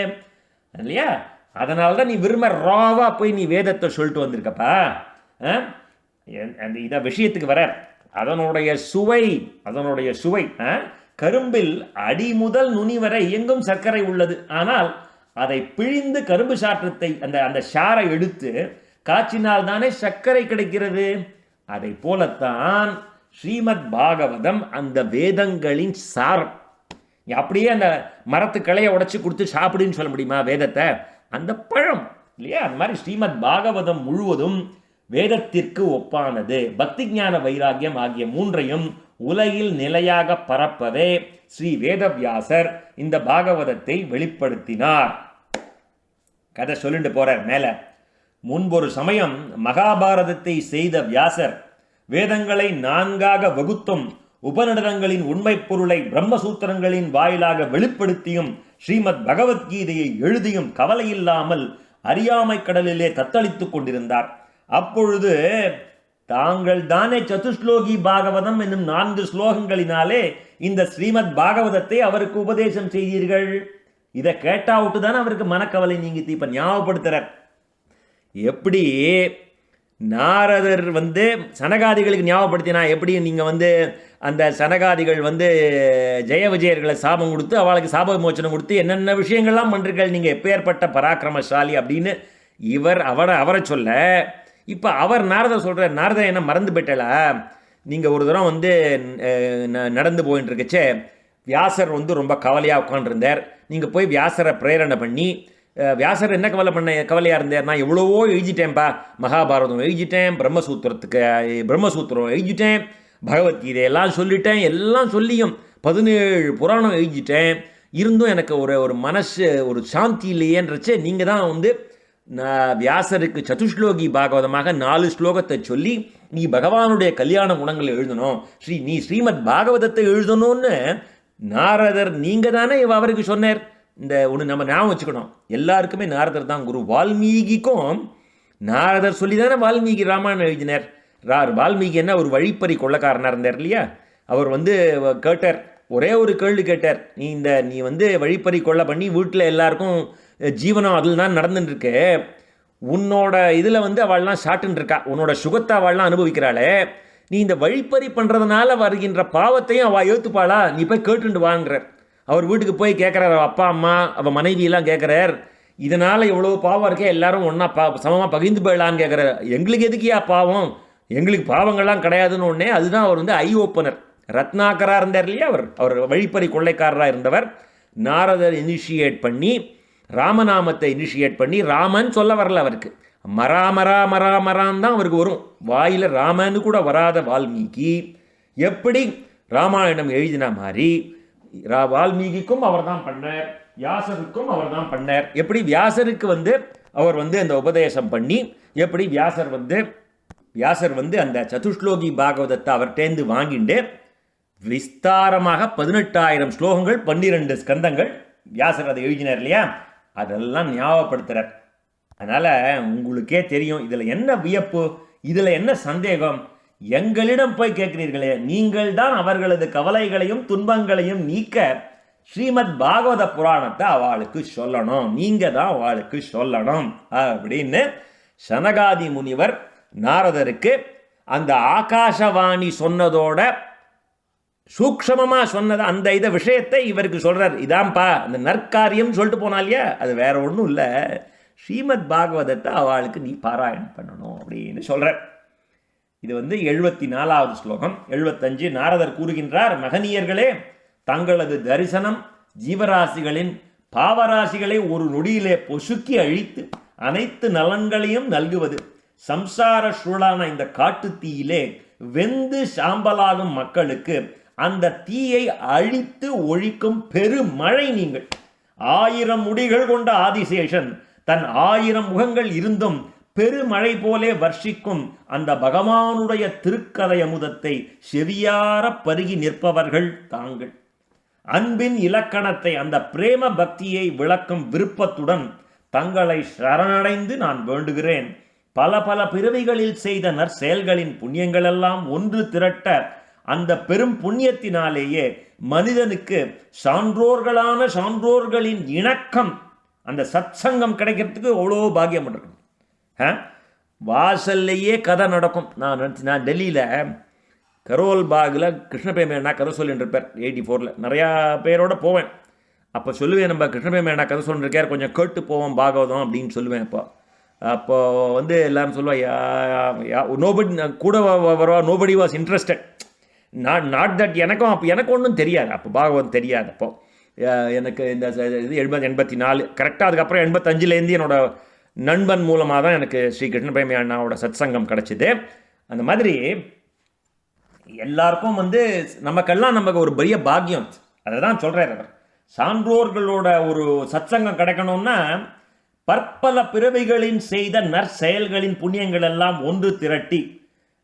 இல்லையா? அதனால தான் நீ விரும்ப ராவா போய் நீ வேதத்தை சொல்லிட்டு வந்திருக்கப்பா. அந்த இதை விஷயத்துக்கு வர அதனுடைய சுவை கரும்பில் அடி முதல் நுனி வரை எங்கும் சர்க்கரை உள்ளது. ஆனால் அதை பிழிந்து கரும்பு சாற்றத்தை அந்த சாரை எடுத்து காய்ச்சினால் தானே சர்க்கரை கிடைக்கிறது. அதை போலத்தான் ஸ்ரீமத் பாகவதம் அந்த வேதங்களின் சாரம். அப்படியே அந்த மரத்து கிளையை உடைச்சி கொடுத்து சாப்பிடுன்னு சொல்ல முடியுமா வேதத்தை? அந்த பழம் இல்லையா? அந்த மாதிரி ஸ்ரீமத் பாகவதம் முழுவதும் வேதத்திற்கு ஒப்பானது. பக்தி ஞான வைராகியம் ஆகிய 3ஐயும் உலகில் நிலையாக பரப்பவே ஸ்ரீ வேதவியாசர் இந்த பாகவதத்தை வெளிப்படுத்தினார். கதை சொல்லிட்டு போறார் மேல. முன்பொரு சமயம் மகாபாரதத்தை செய்த வியாசர் வேதங்களை 4ஆக வகுத்தும் உபநிடதங்களின் உண்மை பொருளை பிரம்மசூத்திரங்களின் வாயிலாக வெளிப்படுத்தியும் ஸ்ரீமத் பகவத்கீதையை எழுதியும் கவலையில்லாமல் அறியாமை கடலிலே தத்தளித்துக் கொண்டிருந்தார். அப்பொழுது தாங்கள் தானே சதுஸ்லோகி பாகவதம் என்னும் 4 ஸ்லோகங்களினாலே இந்த ஸ்ரீமத் பாகவதத்தை அவருக்கு உபதேசம் செய்தீர்கள். இதை கேட்டாவிட்டு தானே அவருக்கு மனக்கவலை நீங்கித்து. இப்ப ஞாபகப்படுத்துறார். எப்படி நாரதர் வந்து சனகாதிகளுக்கு ஞாபகப்படுத்தினா, எப்படி நீங்கள் வந்து அந்த சனகாதிகள் வந்து ஜெய விஜயர்களை சாபம் கொடுத்து அவளுக்கு சாப விமோச்சனம் கொடுத்து என்னென்ன விஷயங்கள்லாம் பண்ணுறீர்கள், நீங்கள் எப்பேற்பட்ட பராக்கிரமசாலி அப்படின்னு அவரை சொல்ல, இப்போ அவர் நாரதர் சொல்கிறார். நாரதர் என்ன மறந்து போயிட்டலா? நீங்கள் ஒரு தரம் வந்து நடந்து போயின்னு இருக்கச்சே வியாசர் வந்து ரொம்ப கவலையாக உட்காண்டிருந்தார். நீங்கள் போய் வியாசரை பிரேரணை பண்ணி, வியாசர் என்ன கவலையாக இருந்தார்? நான் எவ்வளவோ எழுதிட்டேன்ப்பா, மகாபாரதம் எழுதிட்டேன், பிரம்மசூத்திரம் எழுதிட்டேன், பகவத்கீதை எல்லாம் சொல்லிட்டேன், எல்லாம் சொல்லியும் 17 புராணம் எழுதிட்டேன், இருந்தும் எனக்கு ஒரு மனசு ஒரு சாந்தி இல்லையேன்றச்சு நீங்கள் தான் வந்து வியாசருக்கு சதுஸ்லோகி பாகவதமாக 4 ஸ்லோகத்தை சொல்லி நீ பகவானுடைய கல்யாண குணங்களை எழுதணும், நீ ஸ்ரீமத் பாகவதத்தை எழுதணும்னு நாரதர் நீங்கள் தானே அவருக்கு சொன்னார். இந்த ஒன்று நம்ம ஞாபகம் வச்சுக்கணும், எல்லாருக்குமே நாரதர் தான் குரு. வால்மீகிக்கும் நாரதர் சொல்லி தானே வால்மீகி ராமாயணம் எழுதினார். வால்மீகி என்ன ஒரு வழிப்பறி கொள்ளக்காரனாக இருந்தார் இல்லையா? அவர் வந்து கேட்டார், ஒரே ஒரு கேள்வி கேட்டார், நீ வந்து வழிப்பறி கொள்ள பண்ணி வீட்டில் எல்லாருக்கும் ஜீவனம் அதில் தான் நடந்துட்டுருக்கு, உன்னோட இதில் வந்து அவள்லாம் சாட்டுன்னு இருக்கா, உன்னோட சுகத்தை அவள்லாம் அனுபவிக்கிறாளே, நீ இந்த வழிப்பறி பண்ணுறதுனால வருகின்ற பாவத்தையும் அவள் ஏற்றுப்பாளா, நீ போய் கேட்டுண்டு வாங்குறார். அவர் வீட்டுக்கு போய் கேட்குறார், அப்பா அம்மா அவள் மனைவியெல்லாம் கேட்குறார், இதனால் எவ்வளோ பாவம் இருக்கே, எல்லாரும் ஒன்றா சமமாக பகிர்ந்து போயிடலான்னு கேட்குறாரு. எங்களுக்கு எதுக்கியா பாவம், எங்களுக்கு பாவங்கள்லாம் கிடையாதுன்னு ஒன்னே. அதுதான் அவர் வந்து ஐ ஓப்பனர். ரத்னாகராக இருந்தார் இல்லையா, அவர் வழிப்பறி கொள்ளைக்காரராக இருந்தவர். நாரதர் இனிஷியேட் பண்ணி ராமநாமத்தை இனிஷியேட் பண்ணி, ராமன் சொல்ல வரல அவருக்கு, மராமரான் தான் அவருக்கு வரும். வாயில் ராமன்னு கூட வராத வால்மீகி எப்படி ராமாயணம் எழுதின மாதிரி வால்மீகிக்கும் அவர் தான் பண்ணார், வியாசருக்கும் அவர் தான் பண்ணார். எப்படி வியாசருக்கு வந்து அவர் வந்து அந்த உபதேசம் பண்ணி, எப்படி வியாசர் வந்து அந்த சதுஸ்லோகி பாகவதத்தை அவர்கிட்டேருந்து வாங்கிட்டு விஸ்தாரமாக 18,000 ஸ்லோகங்கள் 12 ஸ்கந்தங்கள் வியாசர் அதை எழுதினார் இல்லையா, அதெல்லாம் ஞாபகப்படுத்துகிறார். அதனால் உங்களுக்கே தெரியும் இதில் என்ன வியப்பு, இதில் என்ன சந்தேகம். எங்களிடம் போய் கேட்கிறீர்களே, நீங்கள் தான் அவர்களது கவலைகளையும் துன்பங்களையும் நீக்க ஸ்ரீமத் பாகவத புராணத்தை அவளுக்கு சொல்லணும், நீங்கள் தான் அவளுக்கு சொல்லணும் அப்படின்னு சனகாதி முனிவர் நாரதருக்கு அந்த ஆகாசவாணி சொன்னதோட சூக்ஷமமாக சொன்னது அந்த இதை விஷயத்தை இவருக்கு சொல்கிறார். இதான்ப்பா அந்த நற்காரியம் சொல்லிட்டு போனா இல்லையா, அது வேற ஒன்றும் இல்லை, ஸ்ரீமத் பாகவதத்தை அவளுக்கு நீ பாராயணம் பண்ணணும் அப்படின்னு சொல்கிறார். இது வந்து 74வது ஸ்லோகம். 75 நாரதர் கூறுகின்றார், மகனியர்களே, தங்களது தரிசனம் ஜீவராசிகளின் பாவராசிகளை ஒரு நொடியிலே பொசுக்கி அழித்து அனைத்து நலன்களையும் நல்குவது. சம்சார சூழலான இந்த காட்டு தீயிலே வெந்து சாம்பலாகும் மக்களுக்கு அந்த தீயை அழித்து ஒழிக்கும் பெருமழை நீங்கள். 1000 முடிகள் கொண்ட ஆதிசேஷன் தன் 1000 முகங்கள் இருந்தும் பெருமழை போலே வர்ஷிக்கும் அந்த பகவானுடைய திருக்கதை அமுதத்தை செவியார பருகி நிற்பவர்கள் தாங்கள். அன்பின் இலக்கணத்தை, அந்த பிரேம பக்தியை விளக்கும் விருப்பத்துடன் தங்களை சரணடைந்து நான் வேண்டுகிறேன். பல பல பிறவிகளில் செய்த நற்செயல்களின் புண்ணியங்களெல்லாம் ஒன்று திரட்ட அந்த பெரும் புண்ணியத்தினாலேயே மனிதனுக்கு சான்றோர்களின் இணக்கம், அந்த சத்சங்கம் கிடைக்கிறதுக்கு அவ்வளோ பாக்கியம் பண்ணிருக்கணும். வாசல்லையே கதை நடக்கும். நான் டெல்லியில் கரோல் பாகில் கிருஷ்ணபேமேனா கதை சொல்லிட்டு இருப்பார். 84 நிறையா பேரோட போவேன். அப்போ சொல்லுவேன், நம்ம கிருஷ்ணபேமேனா கதை சொல்லிருக்கார், கொஞ்சம் கேட்டு போவோம் பாகவதம் அப்படின்னு சொல்லுவேன். அப்போ வந்து எல்லாரும் சொல்லுவா, நோபடி கூட வருவா, nobody was interested. Not that எனக்கு ஒன்றும் தெரியாது, அப்போ பாகவதம் தெரியாது. அப்போ எனக்கு இந்த இது 84 கரெக்டாக. அதுக்கப்புறம் 85லேருந்து என்னோட நண்பன் மூலமாக தான் எனக்கு ஸ்ரீ கிருஷ்ணபிரேமி அண்ணாவோட சத்சங்கம் கிடச்சிது. அந்த மாதிரி எல்லாருக்கும் வந்து நமக்கு ஒரு பெரிய பாக்கியம். அதை தான் சொல்கிறார் அவர். சான்றோர்களோட ஒரு சத்சங்கம் கிடைக்கணும்னா பற்பல பிறவிகளின் செய்த நற்செயல்களின் புண்ணியங்கள் எல்லாம் ஒன்று திரட்டி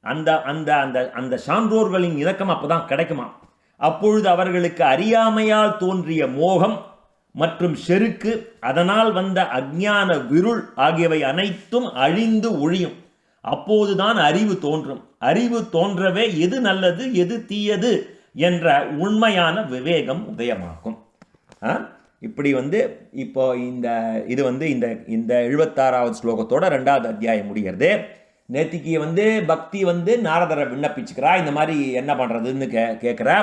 அந்த அந்த அந்த அந்த சான்றோர்களின் இலக்கம் அப்போதான் கிடைக்குமா. அப்பொழுது அவர்களுக்கு அறியாமையால் தோன்றிய மோகம் மற்றும் செருக்கு, அதனால் வந்த அஞ்ஞான விருள் ஆகியவை அனைத்தும் அழிந்து ஒழியும். அப்போதுதான் அறிவு தோன்றும். அறிவு தோன்றவே எது நல்லது எது தீயது என்ற உண்மையான விவேகம் உதயமாகும். இப்படி வந்து இப்போ இது வந்து இந்த 76வது ஸ்லோகத்தோட 2வது அத்தியாயம் முடிகிறது. நேத்திக்கு வந்து பக்தி வந்து நாரதரை விண்ணப்பிச்சுக்கிறா, இந்த மாதிரி என்ன பண்ணுறதுன்னு கேட்குறா.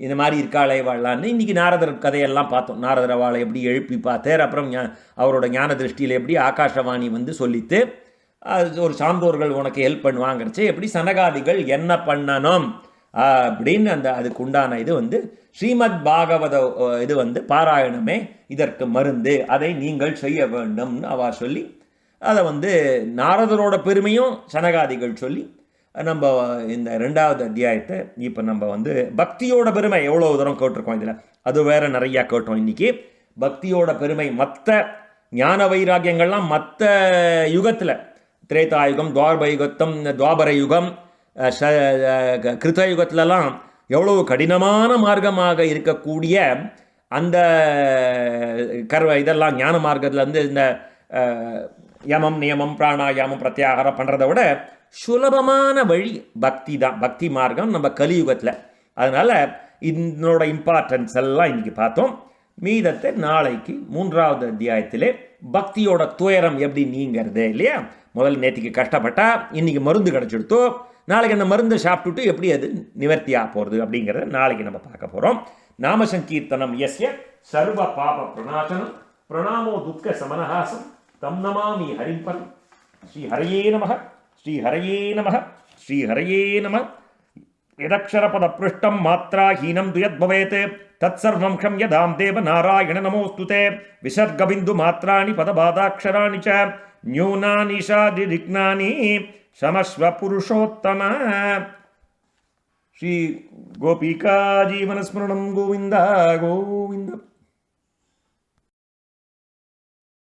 இந்த மாதிரி இருக்காளே வாழலான்னு இன்றைக்கி நாரதர் கதையெல்லாம் பார்த்தோம். நாரதர் வாழை எப்படி எழுப்பி பார்த்தார், அப்புறம் அவரோட ஞான திருஷ்டியில் எப்படி ஆகாஷவாணி வந்து சொல்லித்து அது ஒரு சான்றோர்கள் உனக்கு ஹெல்ப் பண்ணுவாங்கிறச்சு, எப்படி சனகாதிகள் என்ன பண்ணணும் அப்படின்னு அதுக்கு உண்டான இது வந்து ஸ்ரீமத் பாகவத இது வந்து பாராயணமே இதற்கு மருந்து, அதை நீங்கள் செய்ய வேண்டும்னு அவ சொல்லி அதை வந்து நாரதரோட பெருமையும் சனகாதிகள் சொல்லி நம்ம இந்த 2வது அத்தியாயத்தை இப்போ நம்ம வந்து பக்தியோட பெருமை எவ்வளோ தூரம் கேட்டிருக்கோம் இதில், அது வேற நிறையா கேட்டோம் இன்றைக்கி. பக்தியோட பெருமை மற்ற ஞான வைராக்கியங்கள்லாம் மற்ற யுகத்தில், திரேதாயுகம், துவாபர யுகம், கிருத யுகத்திலலாம் எவ்வளவு கடினமான மார்க்கமாக இருக்கக்கூடிய அந்த இதெல்லாம் ஞான மார்க்கத்தில் வந்து இந்த யமம் நியமம் பிராணாயாமம் பிரத்யாகாரம் பண்ணுறதை விட சுலபமான வழி பக்தி தான், பக்தி மார்க்கம் நம்ம கலியுகத்தில். அதனால் இதனோட இம்பார்ட்டன்ஸ் எல்லாம் இன்றைக்கி பார்த்தோம். மீதத்தை நாளைக்கு 3வது அத்தியாயத்திலே பக்தியோட துயரம் எப்படி நீங்கிறது இல்லையா. முதல்ல நேற்றுக்கு கஷ்டப்பட்டா இன்றைக்கி மருந்து கிடச்சிடுத்தோ, நாளைக்கு அந்த மருந்தை சாப்பிட்டுட்டு எப்படி அது நிவர்த்தியாக போகிறது அப்படிங்கிறத நாளைக்கு நம்ம பார்க்க போகிறோம். நாம சங்கீர்த்தனம் யஸ்ய சர்வ பாப பிரணாசனம் பிரணாமோ துக்க சமனஹாசம் தம் நமாமி ஹரிம்பரம். ஸ்ரீ ஹரையே நமः, ஸ்ரீ ஹரையே நமः, ஸ்ரீ ஹரையே நமः. யதக்ஷரபத பிருஷ்டம் மாத்ராஹீனம் துயத் பவேத் தத்சர்வம் க்ஷம்யதாம் தேவ நாராயண நமோஸ்துதே. விசர்கபிந்து மாத்ராணி பதபாதாக்ஷராணி ச ன்யூனானி ஷாதிதிக்னானி சமஸ்வ புருஷோத்தம. ஸ்ரீ கோபிகா ஜீவனஸ்மரணம் கோவிந்தா கோவிந்தம்.